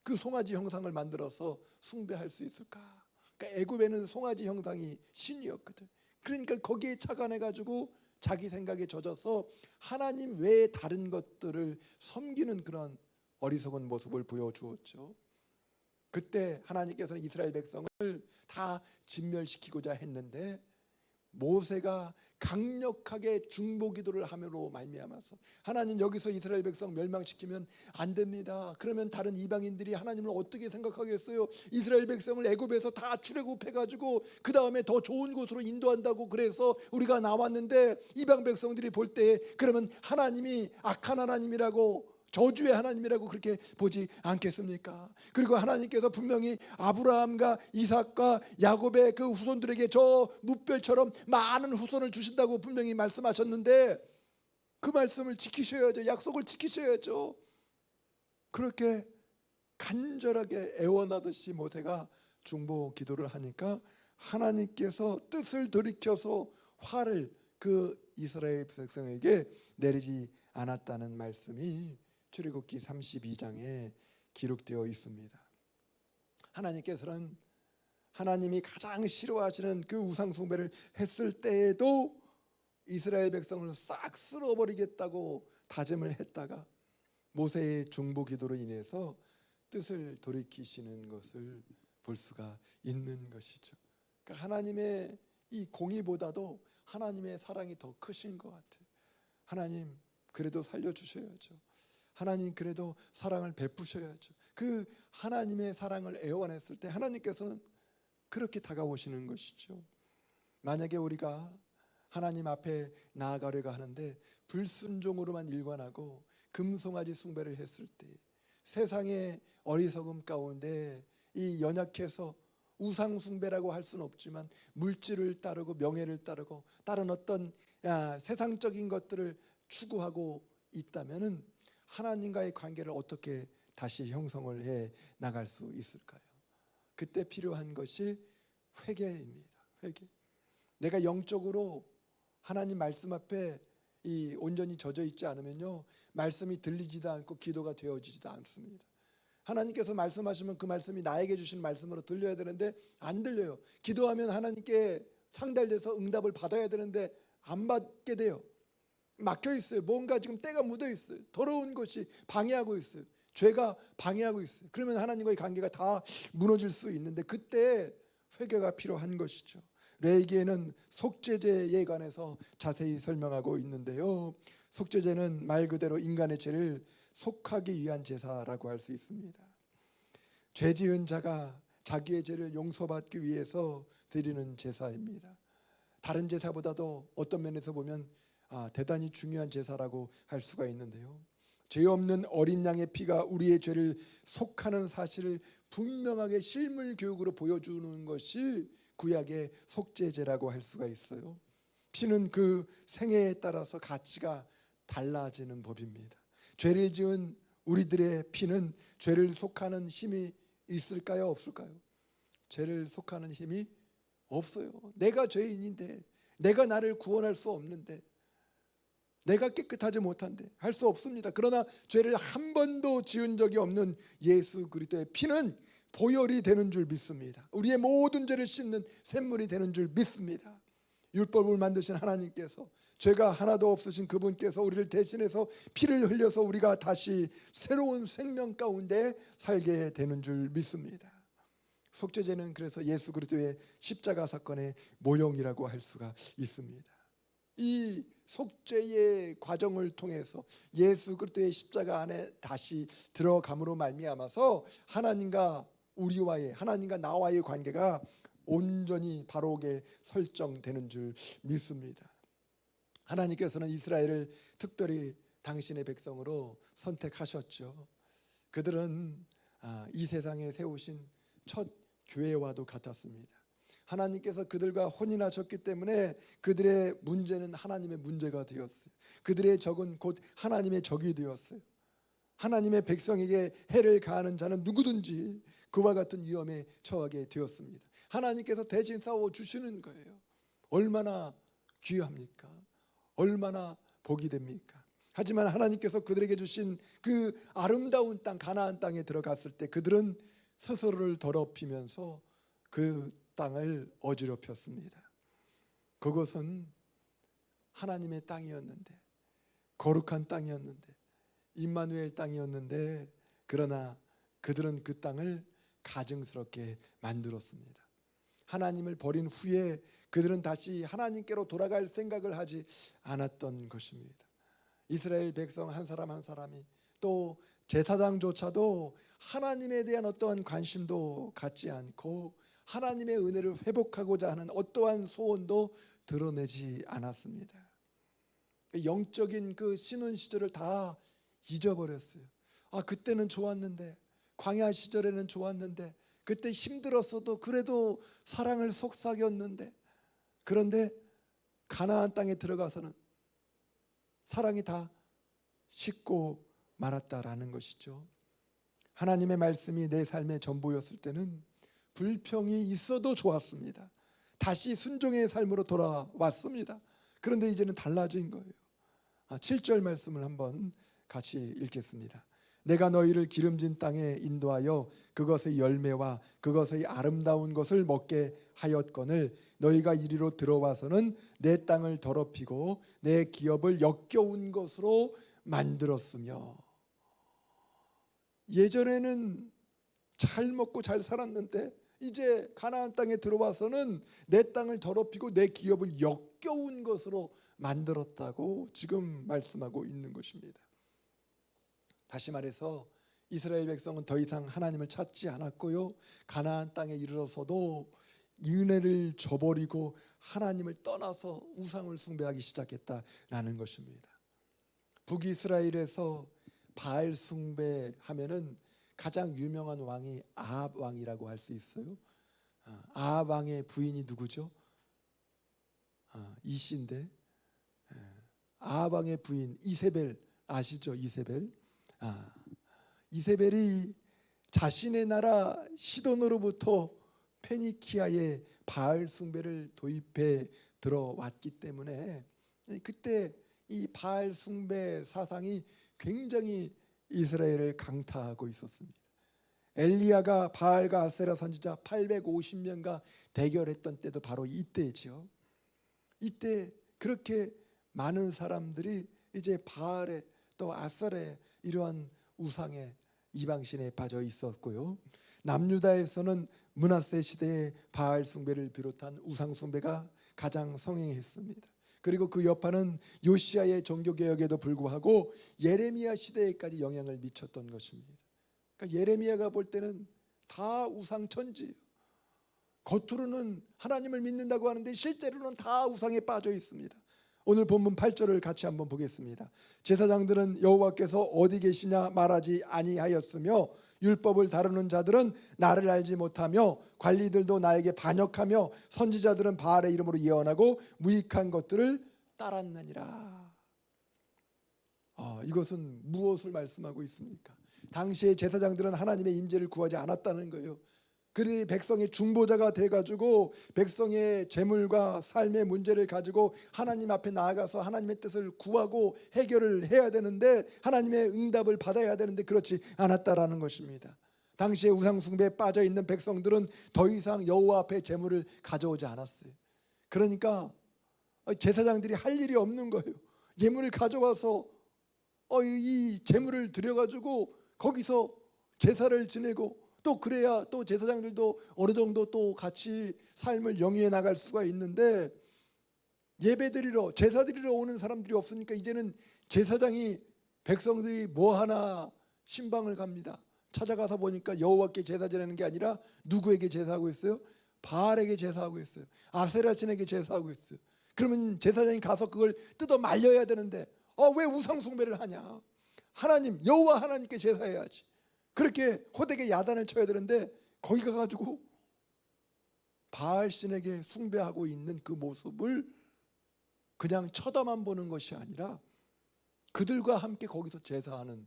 그 송아지 형상을 만들어서 숭배할 수 있을까? 그러니까 애굽에는 송아지 형상이 신이었거든. 그러니까 거기에 착안해가지고 자기 생각에 젖어서 하나님 외에 다른 것들을 섬기는 그런 어리석은 모습을 보여주었죠. 그때 하나님께서는 이스라엘 백성을 다 진멸시키고자 했는데 모세가 강력하게 중보기도를 함으로 말미암아서 하나님 여기서 이스라엘 백성 멸망시키면 안 됩니다. 그러면 다른 이방인들이 하나님을 어떻게 생각하겠어요? 이스라엘 백성을 애굽에서 다 출애굽해가지고 그 다음에 더 좋은 곳으로 인도한다고 그래서 우리가 나왔는데 이방 백성들이 볼 때 그러면 하나님이 악한 하나님이라고, 저주의 하나님이라고 그렇게 보지 않겠습니까? 그리고 하나님께서 분명히 아브라함과 이삭과 야곱의 그 후손들에게 저 무별처럼 많은 후손을 주신다고 분명히 말씀하셨는데 그 말씀을 지키셔야죠. 약속을 지키셔야죠. 그렇게 간절하게 애원하듯이 모세가 중보 기도를 하니까 하나님께서 뜻을 돌이켜서 화를 그 이스라엘 백성에게 내리지 않았다는 말씀이 출애굽기 32장에 기록되어 있습니다. 하나님께서는 하나님이 가장 싫어하시는 그 우상 숭배를 했을 때에도 이스라엘 백성을 싹 쓸어버리겠다고 다짐을 했다가 모세의 중보 기도로 인해서 뜻을 돌이키시는 것을 볼 수가 있는 것이죠. 그러니까 하나님의 이 공의보다도 하나님의 사랑이 더 크신 것 같아요. 하나님 그래도 살려주셔야죠. 하나님 그래도 사랑을 베푸셔야죠. 그 하나님의 사랑을 애원했을 때 하나님께서는 그렇게 다가오시는 것이죠. 만약에 우리가 하나님 앞에 나아가려고 하는데 불순종으로만 일관하고 금송아지 숭배를 했을 때 세상의 어리석음 가운데 이 연약해서 우상 숭배라고 할 수는 없지만 물질을 따르고 명예를 따르고 다른 어떤 세상적인 것들을 추구하고 있다면은 하나님과의 관계를 어떻게 다시 형성을 해 나갈 수 있을까요? 그때 필요한 것이 회개입니다. 회개. 내가 영적으로 하나님 말씀 앞에 이 온전히 젖어 있지 않으면요, 말씀이 들리지도 않고 기도가 되어지지도 않습니다. 하나님께서 말씀하시면 그 말씀이 나에게 주신 말씀으로 들려야 되는데 안 들려요. 기도하면 하나님께 상달돼서 응답을 받아야 되는데 안 받게 돼요. 막혀 있어요. 뭔가 지금 때가 묻어 있어요. 더러운 것이 방해하고 있어요. 죄가 방해하고 있어요. 그러면 하나님과의 관계가 다 무너질 수 있는데 그때 회개가 필요한 것이죠. 레위기에는 속죄제에 관해서 자세히 설명하고 있는데요. 속죄제는 말 그대로 인간의 죄를 속하기 위한 제사라고 할 수 있습니다. 죄 지은 자가 자기의 죄를 용서받기 위해서 드리는 제사입니다. 다른 제사보다도 어떤 면에서 보면 대단히 중요한 제사라고 할 수가 있는데요. 죄 없는 어린 양의 피가 우리의 죄를 속하는 사실을 분명하게 실물 교육으로 보여주는 것이 구약의 속죄제라고 할 수가 있어요. 피는 그 생애에 따라서 가치가 달라지는 법입니다. 죄를 지은 우리들의 피는 죄를 속하는 힘이 있을까요? 없을까요? 죄를 속하는 힘이 없어요. 내가 죄인인데, 내가 나를 구원할 수 없는데, 내가 깨끗하지 못한데 할 수 없습니다. 그러나 죄를 한 번도 지은 적이 없는 예수 그리스도의 피는 보혈이 되는 줄 믿습니다. 우리의 모든 죄를 씻는 샘물이 되는 줄 믿습니다. 율법을 만드신 하나님께서, 죄가 하나도 없으신 그분께서 우리를 대신해서 피를 흘려서 우리가 다시 새로운 생명 가운데 살게 되는 줄 믿습니다. 속죄제는 그래서 예수 그리스도의 십자가 사건의 모형이라고 할 수가 있습니다. 이 속죄의 과정을 통해서 예수 그리스도의 십자가 안에 다시 들어감으로 말미암아서 하나님과 나와의 관계가 온전히 바로게 설정되는 줄 믿습니다. 하나님께서는 이스라엘을 특별히 당신의 백성으로 선택하셨죠. 그들은 이 세상에 세우신 첫 교회와도 같았습니다. 하나님께서 그들과 혼인하셨기 때문에 그들의 문제는 하나님의 문제가 되었어요. 그들의 적은 곧 하나님의 적이 되었어요. 하나님의 백성에게 해를 가하는 자는 누구든지 그와 같은 위험에 처하게 되었습니다. 하나님께서 대신 싸워주시는 거예요. 얼마나 귀합니까? 얼마나 복이 됩니까? 하지만 하나님께서 그들에게 주신 그 아름다운 땅, 가나안 땅에 들어갔을 때 그들은 스스로를 더럽히면서 그 땅을 어지럽혔습니다. 그것은 하나님의 땅이었는데, 거룩한 땅이었는데, 임마누엘 땅이었는데, 그러나 그들은 그 땅을 가증스럽게 만들었습니다. 하나님을 버린 후에 그들은 다시 하나님께로 돌아갈 생각을 하지 않았던 것입니다. 이스라엘 백성 한 사람 한 사람이, 또 제사장조차도 하나님에 대한 어떠한 관심도 갖지 않고 하나님의 은혜를 회복하고자 하는 어떠한 소원도 드러내지 않았습니다. 영적인 그 신혼 시절을 다 잊어버렸어요. 그때는 좋았는데, 광야 시절에는 좋았는데, 그때 힘들었어도 그래도 사랑을 속삭였는데, 그런데 가나안 땅에 들어가서는 사랑이 다 식고 말았다라는 것이죠. 하나님의 말씀이 내 삶의 전부였을 때는 불평이 있어도 좋았습니다. 다시 순종의 삶으로 돌아왔습니다. 그런데 이제는 달라진 거예요. 7절 말씀을 한번 같이 읽겠습니다. 내가 너희를 기름진 땅에 인도하여 그것의 열매와 그것의 아름다운 것을 먹게 하였거늘 너희가 이리로 들어와서는 내 땅을 더럽히고 내 기업을 역겨운 것으로 만들었으며. 예전에는 잘 먹고 잘 살았는데 이제 가나안 땅에 들어와서는 내 땅을 더럽히고 내 기업을 역겨운 것으로 만들었다고 지금 말씀하고 있는 것입니다. 다시 말해서 이스라엘 백성은 더 이상 하나님을 찾지 않았고요, 가나안 땅에 이르러서도 은혜를 저버리고 하나님을 떠나서 우상을 숭배하기 시작했다라는 것입니다. 북이스라엘에서 바알 숭배하면은 가장 유명한 왕이 아합 왕이라고 할 수 있어요. 아합 왕의 부인이 누구죠? 이씨인데, 아합 왕의 부인 이세벨 아시죠? 이세벨이 자신의 나라 시돈으로부터 페니키아에 바알 숭배를 도입해 들어왔기 때문에 그때 이 바알 숭배 사상이 굉장히 이스라엘을 강타하고 있었습니다. 엘리야가 바알과 아세라 선지자 850명과 대결했던 때도 바로 이때죠. 이때 그렇게 많은 사람들이 이제 바알에 또 아세라에 이러한 우상의 이방신에 빠져 있었고요, 남유다에서는 므낫세 시대의 바알 숭배를 비롯한 우상 숭배가 가장 성행했습니다. 그리고 그 여파는 요시야의 종교개혁에도 불구하고 예레미야 시대에까지 영향을 미쳤던 것입니다. 그러니까 예레미야가 볼 때는 다 우상천지예요. 겉으로는 하나님을 믿는다고 하는데 실제로는 다 우상에 빠져 있습니다. 오늘 본문 8절을 같이 한번 보겠습니다. 제사장들은 여호와께서 어디 계시냐 말하지 아니하였으며 율법을 다루는 자들은 나를 알지 못하며 관리들도 나에게 반역하며 선지자들은 바알의 이름으로 예언하고 무익한 것들을 따랐느니라. 이것은 무엇을 말씀하고 있습니까? 당시의 제사장들은 하나님의 임재를 구하지 않았다는 거예요. 그들이 백성의 중보자가 돼가지고 백성의 재물과 삶의 문제를 가지고 하나님 앞에 나아가서 하나님의 뜻을 구하고 해결을 해야 되는데, 하나님의 응답을 받아야 되는데 그렇지 않았다라는 것입니다. 당시에 우상 숭배에 빠져 있는 백성들은 더 이상 여호와 앞에 재물을 가져오지 않았어요. 그러니까 제사장들이 할 일이 없는 거예요. 예물을 가져와서 이 재물을 드려가지고 거기서 제사를 지내고, 또 그래야 또 제사장들도 어느 정도 또 같이 삶을 영위해 나갈 수가 있는데, 예배드리러 제사드리러 오는 사람들이 없으니까 이제는 제사장이 백성들이 뭐 하나 신방을 갑니다. 찾아가서 보니까 여호와께 제사 지내는 게 아니라 누구에게 제사하고 있어요? 바알에게 제사하고 있어요. 아세라 신에게 제사하고 있어요. 그러면 제사장이 가서 그걸 뜯어 말려야 되는데 왜 우상 숭배를 하냐? 하나님 여호와 하나님께 제사해야지. 그렇게 호되게 야단을 쳐야 되는데 거기 가가지고 바알 신에게 숭배하고 있는 그 모습을 그냥 쳐다만 보는 것이 아니라 그들과 함께 거기서 제사하는,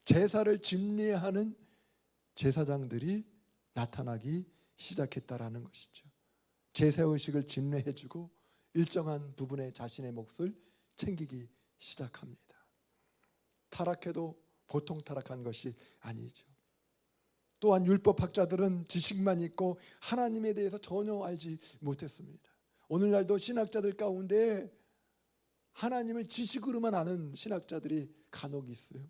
제사를 집례하는 제사장들이 나타나기 시작했다라는 것이죠. 제사의식을 집례해주고 일정한 부분에 자신의 몫을 챙기기 시작합니다. 타락해도 보통 타락한 것이 아니죠. 또한 율법학자들은 지식만 있고 하나님에 대해서 전혀 알지 못했습니다. 오늘날도 신학자들 가운데 하나님을 지식으로만 아는 신학자들이 간혹 있어요.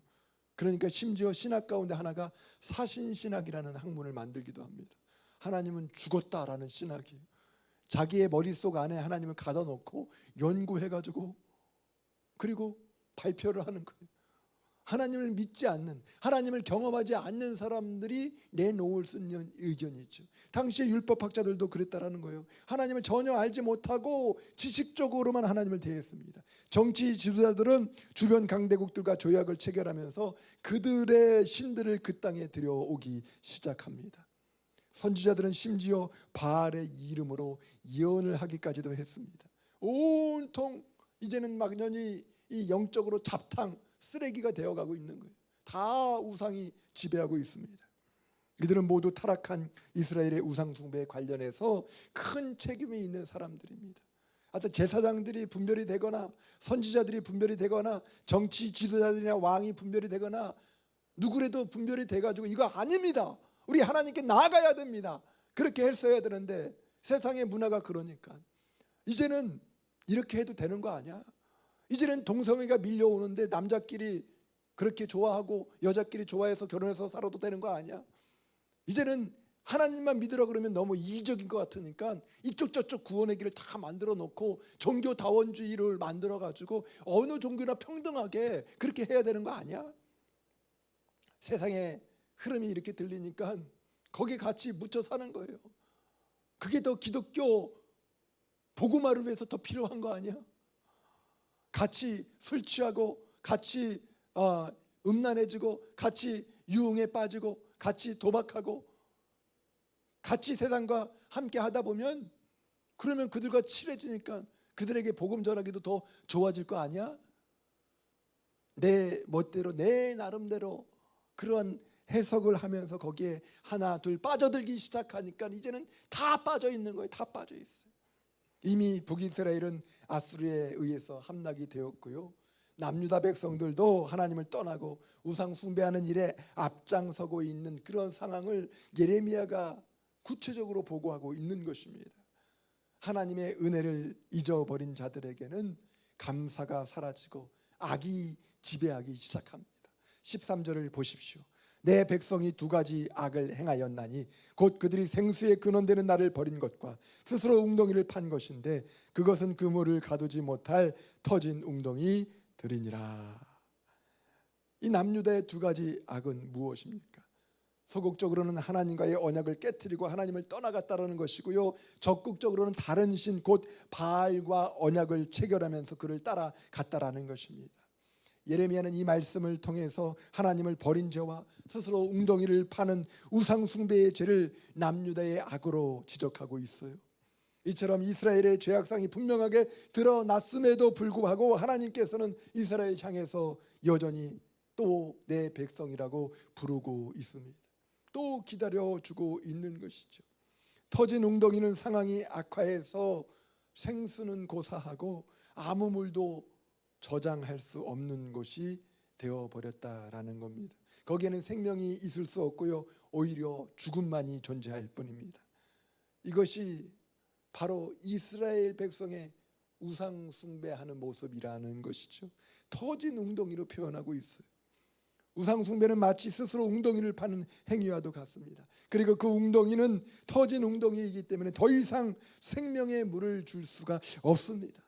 그러니까 심지어 신학 가운데 하나가 사신신학이라는 학문을 만들기도 합니다. 하나님은 죽었다라는 신학이에요. 자기의 머릿속 안에 하나님을 가둬 놓고 연구해가지고 그리고 발표를 하는 거예요. 하나님을 믿지 않는, 하나님을 경험하지 않는 사람들이 내놓을 수 있는 의견이죠. 당시의 율법학자들도 그랬다라는 거예요. 하나님을 전혀 알지 못하고 지식적으로만 하나님을 대했습니다. 정치 지도자들은 주변 강대국들과 조약을 체결하면서 그들의 신들을 그 땅에 들여오기 시작합니다. 선지자들은 심지어 바알의 이름으로 예언을 하기까지도 했습니다. 온통 이제는 막연히 이 영적으로 잡탕, 쓰레기가 되어가고 있는 거예요. 다 우상이 지배하고 있습니다. 이들은 모두 타락한 이스라엘의 우상 숭배에 관련해서 큰 책임이 있는 사람들입니다. 하여튼 제사장들이 분별이 되거나 선지자들이 분별이 되거나 정치 지도자들이나 왕이 분별이 되거나 누구라도 분별이 돼가지고 이거 아닙니다, 우리 하나님께 나아가야 됩니다, 그렇게 했어야 되는데 세상의 문화가 그러니까 이제는 이렇게 해도 되는 거 아니야? 이제는 동성애가 밀려오는데 남자끼리 그렇게 좋아하고 여자끼리 좋아해서 결혼해서 살아도 되는 거 아니야? 이제는 하나님만 믿으라 그러면 너무 이기적인 것 같으니까 이쪽 저쪽 구원의 길을 다 만들어 놓고 종교다원주의를 만들어 가지고 어느 종교나 평등하게 그렇게 해야 되는 거 아니야? 세상의 흐름이 이렇게 들리니까 거기에 같이 묻혀 사는 거예요. 그게 더 기독교 복음화를 위해서 더 필요한 거 아니야? 같이 술 취하고 같이 음란해지고 같이 유흥에 빠지고 같이 도박하고 같이 세상과 함께 하다 보면 그러면 그들과 친해지니까 그들에게 복음 전하기도 더 좋아질 거 아니야? 내 멋대로 내 나름대로 그런 해석을 하면서 거기에 하나 둘 빠져들기 시작하니까 이제는 다 빠져 있는 거예요. 다 빠져 있어요. 이미 북이스라엘은 아수르에 의해서 함락이 되었고요. 남유다 백성들도 하나님을 떠나고 우상 숭배하는 일에 앞장서고 있는 그런 상황을 예레미야가 구체적으로 보고하고 있는 것입니다. 하나님의 은혜를 잊어버린 자들에게는 감사가 사라지고 악이 지배하기 시작합니다. 13절을 보십시오. 내 백성이 두 가지 악을 행하였나니 곧 그들이 생수의 근원되는 나를 버린 것과 스스로 웅덩이를 판 것인데 그것은 그물을 가두지 못할 터진 웅덩이들이니라. 이 남유다의 두 가지 악은 무엇입니까? 소극적으로는 하나님과의 언약을 깨트리고 하나님을 떠나갔다라는 것이고요, 적극적으로는 다른 신 곧 바알과 언약을 체결하면서 그를 따라갔다라는 것입니다. 예레미야는 이 말씀을 통해서 하나님을 버린 죄와 스스로 웅덩이를 파는 우상 숭배의 죄를 남유다의 악으로 지적하고 있어요. 이처럼 이스라엘의 죄악상이 분명하게 드러났음에도 불구하고 하나님께서는 이스라엘 향해서 여전히 또 내 백성이라고 부르고 있습니다. 또 기다려주고 있는 것이죠. 터진 웅덩이는 상황이 악화해서 생수는 고사하고 아무 물도 저장할 수 없는 곳이 되어버렸다라는 겁니다. 거기에는 생명이 있을 수 없고요, 오히려 죽음만이 존재할 뿐입니다. 이것이 바로 이스라엘 백성의 우상 숭배하는 모습이라는 것이죠. 터진 웅덩이로 표현하고 있어요. 우상 숭배는 마치 스스로 웅덩이를 파는 행위와도 같습니다. 그리고 그 웅덩이는 터진 웅덩이이기 때문에 더 이상 생명의 물을 줄 수가 없습니다.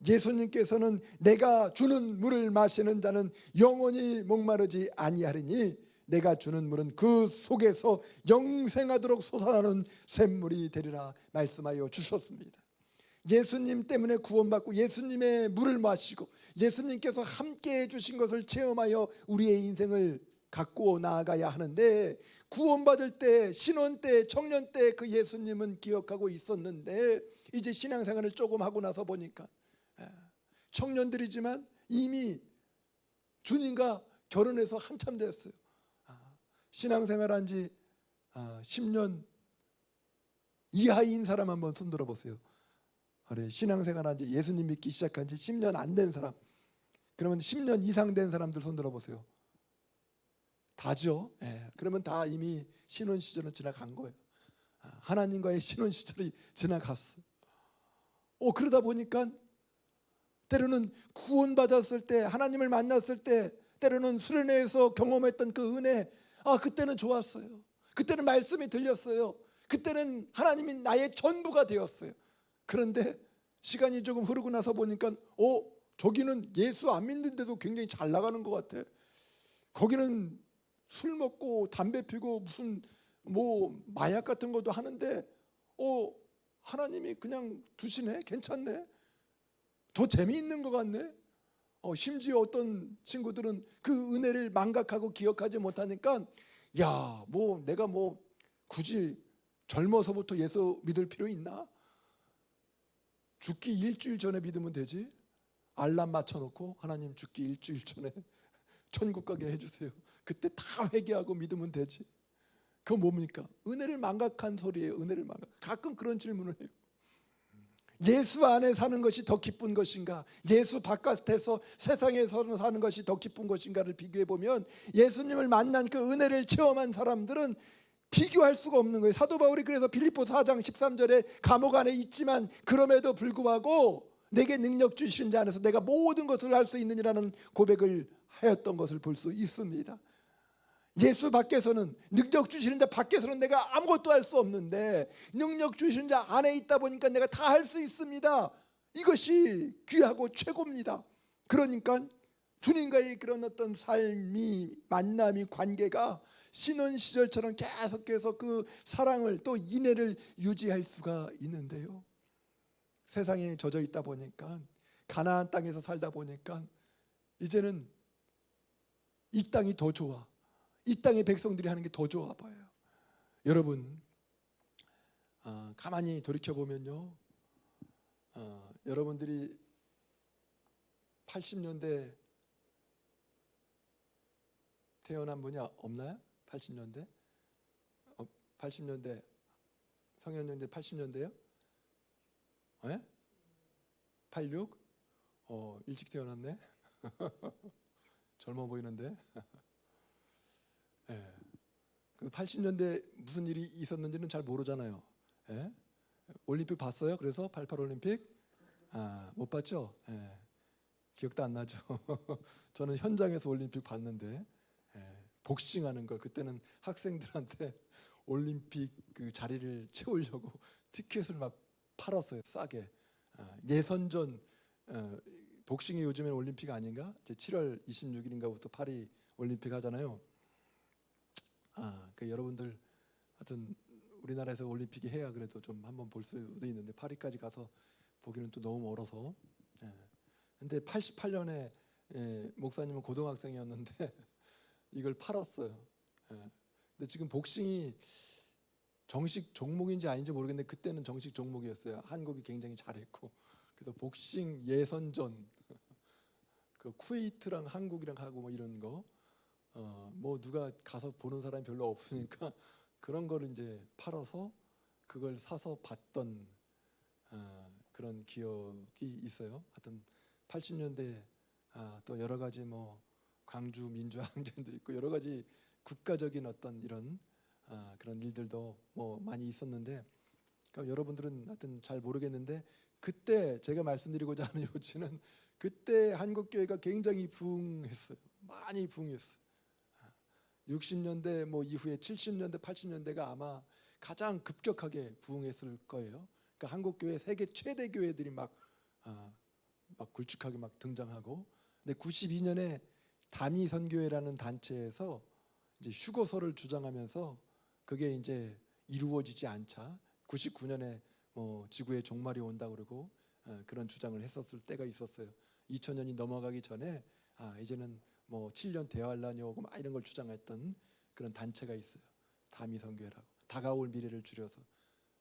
예수님께서는 내가 주는 물을 마시는 자는 영원히 목마르지 아니하리니 내가 주는 물은 그 속에서 영생하도록 솟아나는 샘물이 되리라 말씀하여 주셨습니다. 예수님 때문에 구원받고 예수님의 물을 마시고 예수님께서 함께 해주신 것을 체험하여 우리의 인생을 갖고 나아가야 하는데, 구원받을 때, 신혼 때, 청년 때 그 예수님은 기억하고 있었는데 이제 신앙생활을 조금 하고 나서 보니까 청년들이지만 이미 주님과 결혼해서 한참 됐어요. 신앙생활한 지 10년 이하인 사람 한번 손 들어보세요. 그래, 신앙생활한 지, 예수님 믿기 시작한 지 10년 안 된 사람, 그러면 10년 이상 된 사람들 손 들어보세요. 다죠. 그러면 다 이미 신혼 시절은 지나간 거예요. 하나님과의 신혼 시절이 지나갔어. 그러다 보니까 때로는 구원받았을 때, 하나님을 만났을 때, 때로는 수련회에서 경험했던 그 은혜, 그때는 좋았어요. 그때는 말씀이 들렸어요. 그때는 하나님이 나의 전부가 되었어요. 그런데 시간이 조금 흐르고 나서 보니까 저기는 예수 안 믿는데도 굉장히 잘 나가는 것 같아. 거기는 술 먹고 담배 피고 무슨 마약 같은 것도 하는데 하나님이 그냥 두시네, 괜찮네, 더 재미있는 것 같네. 심지어 어떤 친구들은 그 은혜를 망각하고 기억하지 못하니까 내가 굳이 젊어서부터 예수 믿을 필요 있나? 죽기 일주일 전에 믿으면 되지. 알람 맞춰놓고 하나님 죽기 일주일 전에 천국 가게 해주세요. 그때 다 회개하고 믿으면 되지. 그거 뭡니까? 은혜를 망각한 소리예요. 은혜를 망각. 가끔 그런 질문을 해요. 예수 안에 사는 것이 더 기쁜 것인가, 예수 바깥에서 세상에서 사는 것이 더 기쁜 것인가를 비교해 보면 예수님을 만난 그 은혜를 체험한 사람들은 비교할 수가 없는 거예요. 사도 바울이 그래서 빌립보서 4장 13절에 감옥 안에 있지만 그럼에도 불구하고 내게 능력 주시는 자 안에서 내가 모든 것을 할 수 있느니라는 고백을 하였던 것을 볼 수 있습니다. 예수 밖에서는, 능력 주시는 자 밖에서는 내가 아무것도 할 수 없는데 능력 주시는 자 안에 있다 보니까 내가 다 할 수 있습니다. 이것이 귀하고 최고입니다. 그러니까 주님과의 그런 어떤 삶이, 만남이, 관계가 신혼 시절처럼 계속해서 그 사랑을, 또 인애를 유지할 수가 있는데요, 세상에 젖어 있다 보니까, 가나안 땅에서 살다 보니까 이제는 이 땅이 더 좋아, 이 땅의 백성들이 하는 게 더 좋아 보여요. 여러분, 가만히 돌이켜 보면요, 여러분들이 80년대 태어난 분이 없나요? 80년대? 80년대 성년연대 80년대요? 86? 일찍 태어났네. 젊어 보이는데. 80년대 무슨 일이 있었는지는 잘 모르잖아요. 올림픽 봤어요? 그래서 88 올림픽? 못 봤죠? 기억도 안 나죠. 저는 현장에서 올림픽 봤는데, 복싱하는 걸, 그때는 학생들한테 올림픽 그 자리를 채우려고 티켓을 막 팔았어요, 싸게. 예선전, 복싱이 요즘엔 올림픽 아닌가? 이제 7월 26일인가부터 파리 올림픽 하잖아요. 그 여러분들 하여튼 우리나라에서 올림픽이 해야 그래도 좀 한번 볼 수도 있는데 파리까지 가서 보기는 또 너무 멀어서. 근데 88년에 목사님은 고등학생이었는데 이걸 팔았어요. 근데 지금 복싱이 정식 종목인지 아닌지 모르겠는데 그때는 정식 종목이었어요. 한국이 굉장히 잘했고 그래서 복싱 예선전 그 쿠웨이트랑 한국이랑 하고 뭐 이런 거 뭐 누가 가서 보는 사람이 별로 없으니까 그런 거를 이제 팔아서 그걸 사서 봤던 그런 기억이 있어요. 하여튼 80년대 또 여러 가지 뭐 광주 민주항쟁도 있고 여러 가지 국가적인 어떤 이런 그런 일들도 뭐 많이 있었는데 그러니까 여러분들은 하여튼 잘 모르겠는데 그때 제가 말씀드리고자 하는 요지는 그때 한국교회가 굉장히 부흥했어요. 많이 부흥했어요. 60년대 뭐 이후에 70년대 80년대가 아마 가장 급격하게 부흥했을 거예요. 그러니까 한국교회 세계 최대 교회들이 막 굵직하게 막 등장하고 근데 92년에 다미선교회라는 단체에서 이제 휴거소를 주장하면서 그게 이제 이루어지지 않자 99년에 뭐 지구의 종말이 온다 그러고 그런 주장을 했었을 때가 있었어요. 2000년이 넘어가기 전에 이제는 뭐 7년 대환란이 오고 막 이런 걸 주장했던 그런 단체가 있어요. 다미선교회라고 다가올 미래를 줄여서.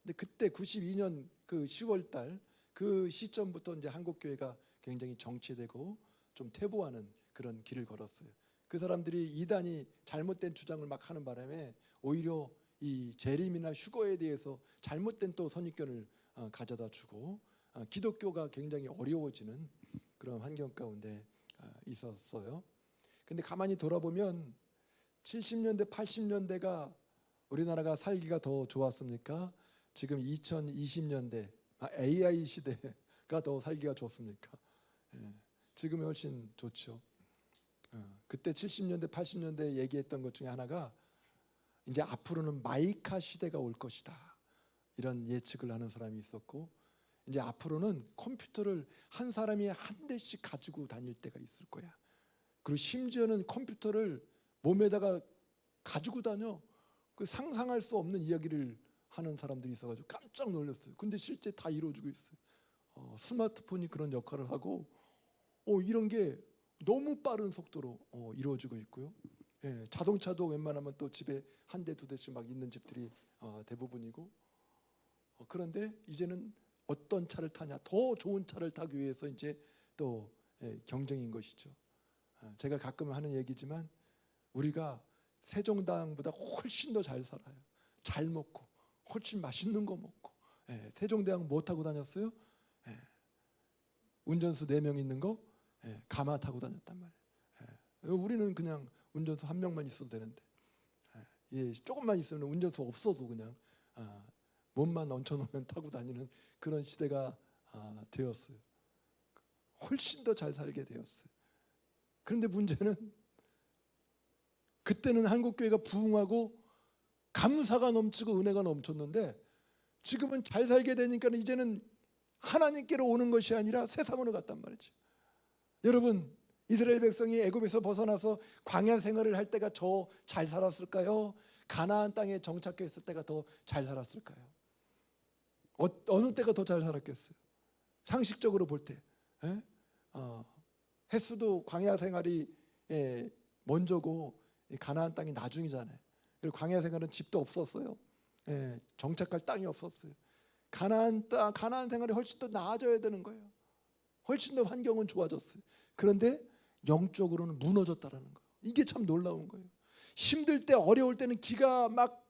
근데 그때 92년 그 10월 달 그 시점부터 이제 한국교회가 굉장히 정체되고 좀 퇴보하는 그런 길을 걸었어요. 그 사람들이 이단이 잘못된 주장을 막 하는 바람에 오히려 이 재림이나 휴거에 대해서 잘못된 또 선입견을 가져다 주고 기독교가 굉장히 어려워지는 그런 환경 가운데 있었어요. 근데 가만히 돌아보면 70년대 80년대가 우리나라가 살기가 더 좋았습니까? 지금 2020년대 AI 시대가 더 살기가 좋습니까? 지금이 훨씬 좋죠. 그때 70년대 80년대 얘기했던 것 중에 하나가 이제 앞으로는 마이카 시대가 올 것이다 이런 예측을 하는 사람이 있었고 이제 앞으로는 컴퓨터를 한 사람이 한 대씩 가지고 다닐 때가 있을 거야. 그리고 심지어는 컴퓨터를 몸에다가 가지고 다녀. 그 상상할 수 없는 이야기를 하는 사람들이 있어가지고 깜짝 놀랐어요. 근데 실제 다 이루어지고 있어요. 스마트폰이 그런 역할을 하고 이런 게 너무 빠른 속도로 이루어지고 있고요. 자동차도 웬만하면 또 집에 한 대 두 대씩 막 있는 집들이 대부분이고 그런데 이제는 어떤 차를 타냐 더 좋은 차를 타기 위해서 이제 또 경쟁인 것이죠. 제가 가끔 하는 얘기지만 우리가 세종대왕보다 훨씬 더 잘 살아요. 잘 먹고 훨씬 맛있는 거 먹고. 세종대왕 뭐 타고 다녔어요? 운전수 4명 있는 거 가마 타고 다녔단 말이에요. 우리는 그냥 운전수 1명만 있어도 되는데 조금만 있으면 운전수 없어도 그냥 몸만 얹혀놓으면 타고 다니는 그런 시대가 되었어요. 훨씬 더 잘 살게 되었어요. 그런데 문제는 그때는 한국교회가 부흥하고 감사가 넘치고 은혜가 넘쳤는데 지금은 잘 살게 되니까 이제는 하나님께로 오는 것이 아니라 세상으로 갔단 말이죠. 여러분 이스라엘 백성이 애굽에서 벗어나서 광야 생활을 할 때가 더 잘 살았을까요? 가나안 땅에 정착했을 때가 더 잘 살았을까요? 어느 때가 더 잘 살았겠어요? 상식적으로 볼 때 햇수도 광야 생활이 먼저고 가나안 땅이 나중이잖아요. 그리고 광야 생활은 집도 없었어요. 정착할 땅이 없었어요. 가나안 생활이 훨씬 더 나아져야 되는 거예요. 훨씬 더 환경은 좋아졌어요. 그런데 영적으로는 무너졌다라는 거예요. 이게 참 놀라운 거예요. 힘들 때 어려울 때는 기가 막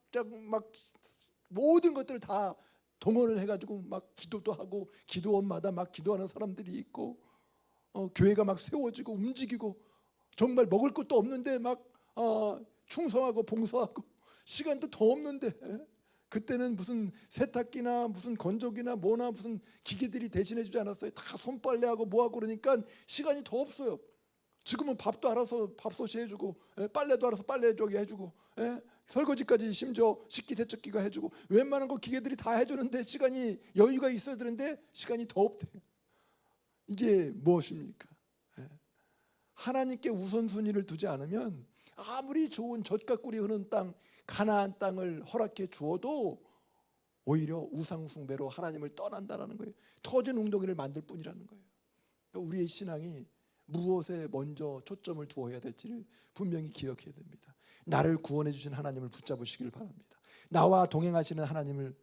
모든 것들을 다 동원을 해가지고 막 기도도 하고 기도원마다 막 기도하는 사람들이 있고 교회가 막 세워지고 움직이고 정말 먹을 것도 없는데 막 충성하고 봉사하고 시간도 더 없는데 그때는 무슨 세탁기나 무슨 건조기나 뭐나 무슨 기계들이 대신해 주지 않았어요. 다 손빨래하고 뭐하고 그러니까 시간이 더 없어요. 지금은 밥도 알아서 밥솥이 해주고 빨래도 알아서 빨래 저기 해주고 설거지까지 심지어 식기세척기가 해주고 웬만한 거 기계들이 다 해주는데 시간이 여유가 있어야 되는데 시간이 더 없대요. 이게 무엇입니까? 하나님께 우선순위를 두지 않으면 아무리 좋은 젖과 꿀이 흐르는 땅 가나안 땅을 허락해 주어도 오히려 우상 숭배로 하나님을 떠난다라는 거예요. 터진 웅덩이를 만들 뿐이라는 거예요. 그러니까 우리의 신앙이 무엇에 먼저 초점을 두어야 될지를 분명히 기억해야 됩니다. 나를 구원해 주신 하나님을 붙잡으시길 바랍니다. 나와 동행하시는 하나님을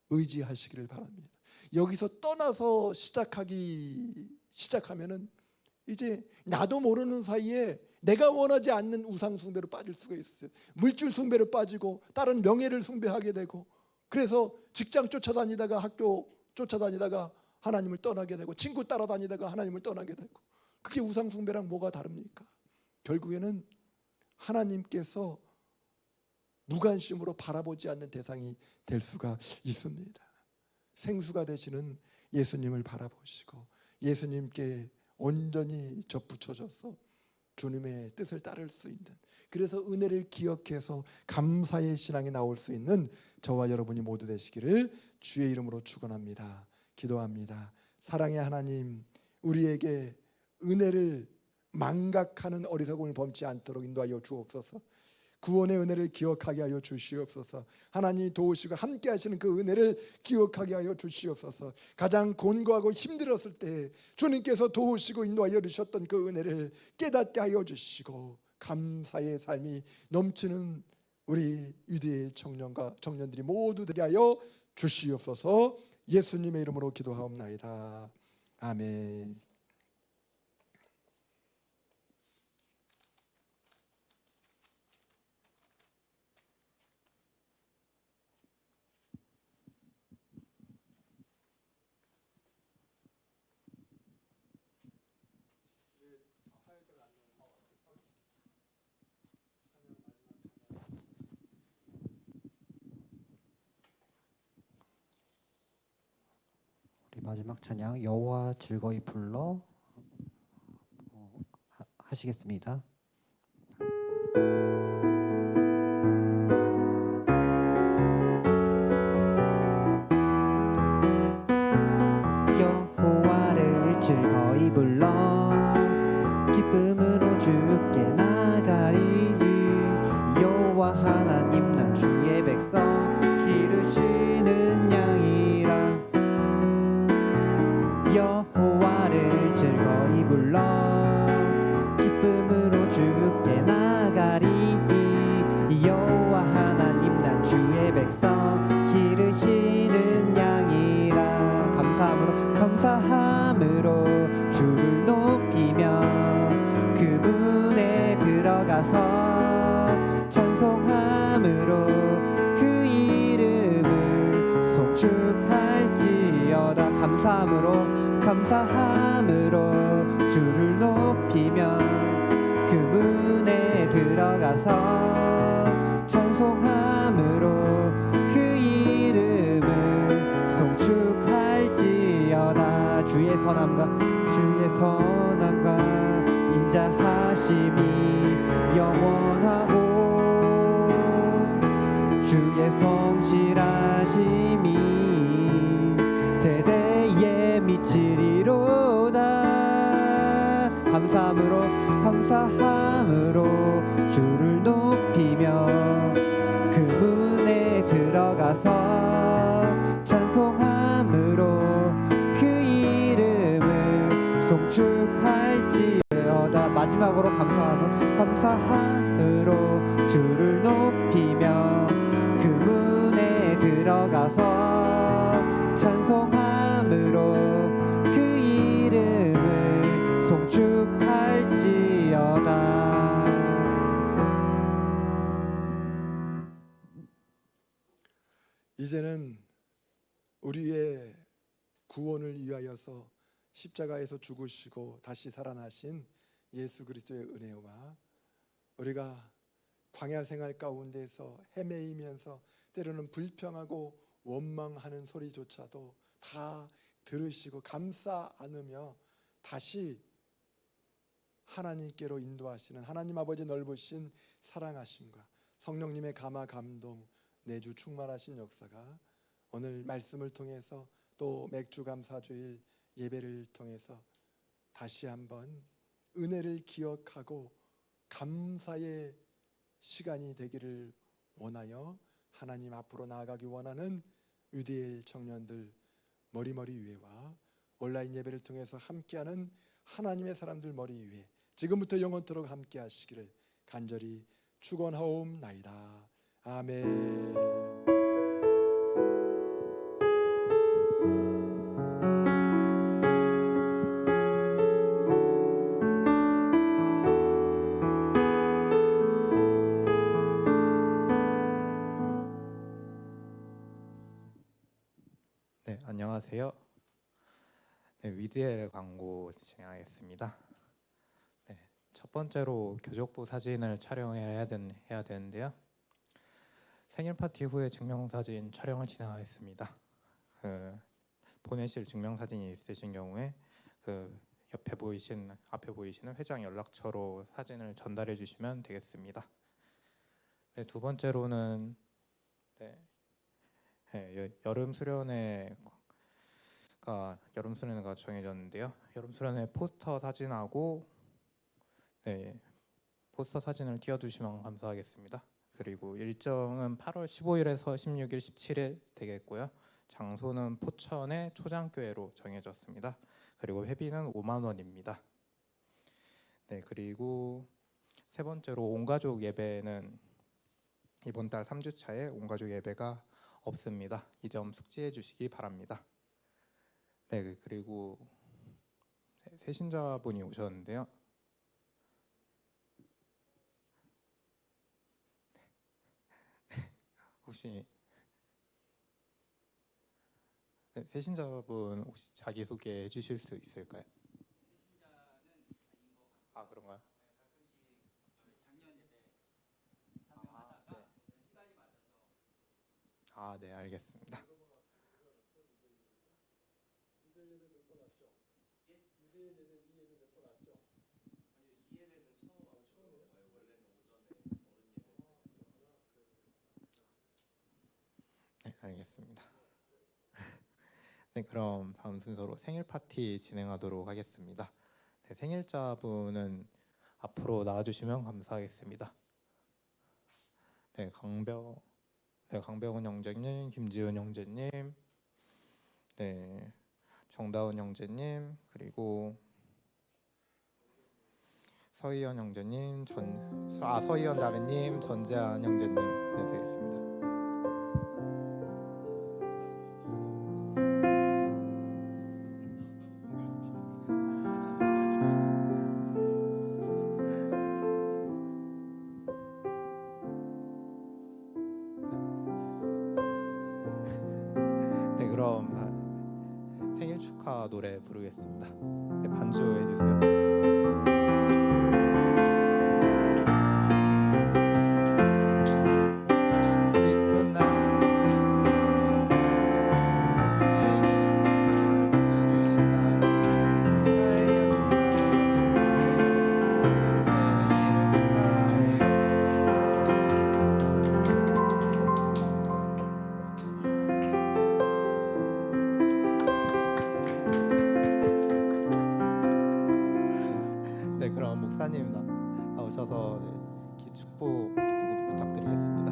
의지하시기를 바랍니다. 여기서 떠나서 시작하면은 이제 나도 모르는 사이에 내가 원하지 않는 우상 숭배로 빠질 수가 있어요. 물질 숭배로 빠지고 다른 명예를 숭배하게 되고, 그래서 직장 쫓아다니다가 학교 쫓아다니다가 하나님을 떠나게 되고, 친구 따라다니다가 하나님을 떠나게 되고, 그게 우상 숭배랑 뭐가 다릅니까? 결국에는 하나님께서 무관심으로 바라보지 않는 대상이 될 수가 있습니다. 생수가 되시는 예수님을 바라보시고 예수님께 온전히 접붙여져서 주님의 뜻을 따를 수 있는, 그래서 은혜를 기억해서 감사의 신앙이 나올 수 있는 저와 여러분이 모두 되시기를 주의 이름으로 축원합니다. 기도합니다. 사랑의 하나님, 우리에게 은혜를 망각하는 어리석음을 범치 않도록 인도하여 주옵소서. 구원의 은혜를 기억하게 하여 주시옵소서. 하나님이 도우시고 함께 하시는 그 은혜를 기억하게 하여 주시옵소서. 가장 곤고하고 힘들었을 때 주님께서 도우시고 인도하여 주셨던 그 은혜를 깨닫게 하여 주시고 감사의 삶이 넘치는 우리 유대의 청년들이 모두 되게 하여 주시옵소서. 예수님의 이름으로 기도하옵나이다. 아멘. 우리 마지막 찬양 여호와 즐거이 불러 하시겠습니다. 여호와를 즐거이 불러 기쁨으로 주께 나가리. 여호와 하나님 난 주의 백성 기르시는 양이라. 여호와를 즐거이 불러 기쁨으로 주께 나가리. 여호와 하나님 난 주의 백성 기르시는 양이라. 감사함으로 주를 높이며 그 문에 들어가서 찬송함으로 그 이름을 송축할지어다. 감사함으로 주를 높이며 그 문에 들어가서 찬송함으로 그 이름을 송축할지어다. 주의 선함과 인자하심이 영원하고 주의 성실하심이 대대에 미치리로다. 감사함으로 주를 높이며 그 문에 들어가서 찬송함으로 그 이름을 송축할지어다. 마지막으로 감사함으로 주를 높이며 그 문에 들어가서 찬송함으로 그 이름을 송축할지어다. 이제는 우리의 구원을 위하여서 십자가에서 죽으시고 다시 살아나신 예수 그리스도의 은혜와 우리가 광야 생활 가운데서 헤매이면서 때로는 불평하고 원망하는 소리조차도 다 들으시고 감사 안으며 다시 하나님께로 인도하시는 하나님 아버지 넓으신 사랑하심과 성령님의 감화 감동 내주 충만하신 역사가 오늘 말씀을 통해서 또 맥주 감사주일 예배를 통해서 다시 한번 은혜를 기억하고 감사의 시간이 되기를 원하여 하나님 앞으로 나아가기 원하는 유대엘 청년들 머리머리 위에와 온라인 예배를 통해서 함께하는 하나님의 사람들 머리 위에 지금부터 영원토록 함께 하시기를 간절히 축원하옵나이다. 아멘. 네, 위드엘 광고 진행하겠습니다. 네, 첫 번째로 교족부 사진을 촬영해야 되는데요. 생일 파티 후에 증명사진 촬영을 진행하겠습니다. 보내실 증명사진이 있으신 경우에 앞에 보이시는 회장 연락처로 사진을 전달해 주시면 되겠습니다. 네, 두 번째로는 여름 수련회가 정해졌는데요. 여름 수련회 포스터 사진하고 포스터 사진을 띄워주시면 감사하겠습니다. 그리고 일정은 8월 15일에서 16일, 17일 되겠고요. 장소는 포천의 초장교회로 정해졌습니다. 그리고 회비는 5만 원입니다. 네, 그리고 세 번째로 온가족 예배는 이번 달 3주차에 온가족 예배가 없습니다. 이 점 숙지해 주시기 바랍니다. 네, 그리고 세신자분이 오셨는데요. 혹시 세신자분 혹시 자기 소개해 주실 수 있을까요? 아, 그런가요? 네, 알겠습니다. 네, 알겠습니다. 네, 그럼 다음 순서로 생일 파티 진행하도록 하겠습니다. 네, 생일자분은 앞으로 나와주시면 감사하겠습니다. 네, 강병훈 형제님, 김지은 형제님, 네, 정다운 형제님, 그리고 서희연 형제님, 서희연 자매님, 전재한 형제님, 네, 되겠습니다. 네, 그럼 생일 축하 노래 부르겠습니다. 네, 반주해 주세요. 기쁜 날 네, 그럼 목사님 나오셔서 축복 기도 부탁드리겠습니다.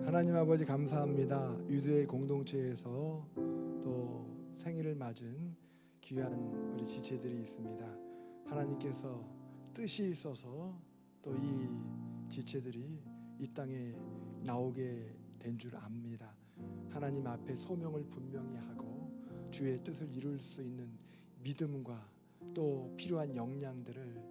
하나님 아버지 감사합니다. 유두의 공동체에서 또 생일을 맞은 귀한 우리 지체들이 있습니다. 하나님께서 뜻이 있어서 또 이 지체들이 이 땅에 나오게 된 줄 압니다. 하나님 앞에 소명을 분명히 하고 주의 뜻을 이룰 수 있는 믿음과 또 필요한 역량들을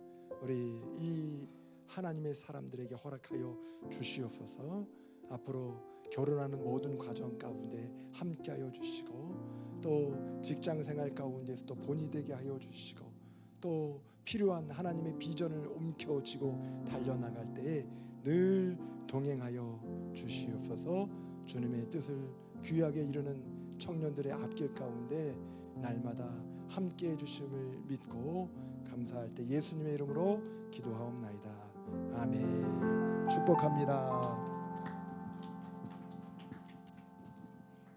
우리 이 하나님의 사람들에게 허락하여 주시옵소서. 앞으로 결혼하는 모든 과정 가운데 함께하여 주시고 또 직장생활 가운데서 또 본이 되게 하여 주시고 또 필요한 하나님의 비전을 움켜쥐고 달려나갈 때에 늘 동행하여 주시옵소서. 주님의 뜻을 귀하게 이루는 청년들의 앞길 가운데 날마다 함께해 주심을 믿고 감사할 때 예수님의 이름으로 기도하옵나이다. 아멘. 축복합니다.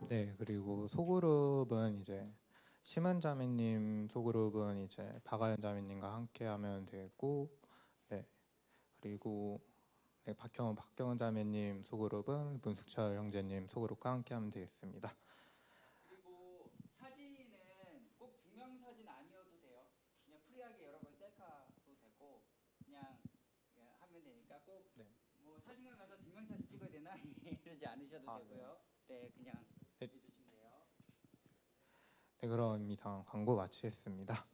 네, 그리고 소그룹은 이제 심은 자매님 소그룹은 이제 박아연 자매님과 함께하면 되겠고, 네, 그리고 박경은 자매님 소그룹은 문숙철 형제님 소그룹과 함께하면 되겠습니다. 그리고 사진은 꼭 증명사진 아니어도 돼요. 그냥 프리하게 여러 번 셀카도 되고 그냥 하면 되니까 꼭 뭐 사진관 가서 증명사진 찍어야 되나 이러지 않으셔도 되고요. 네, 그냥 네. 해주시면 돼요. 네, 그럼 이상 광고 마치겠습니다.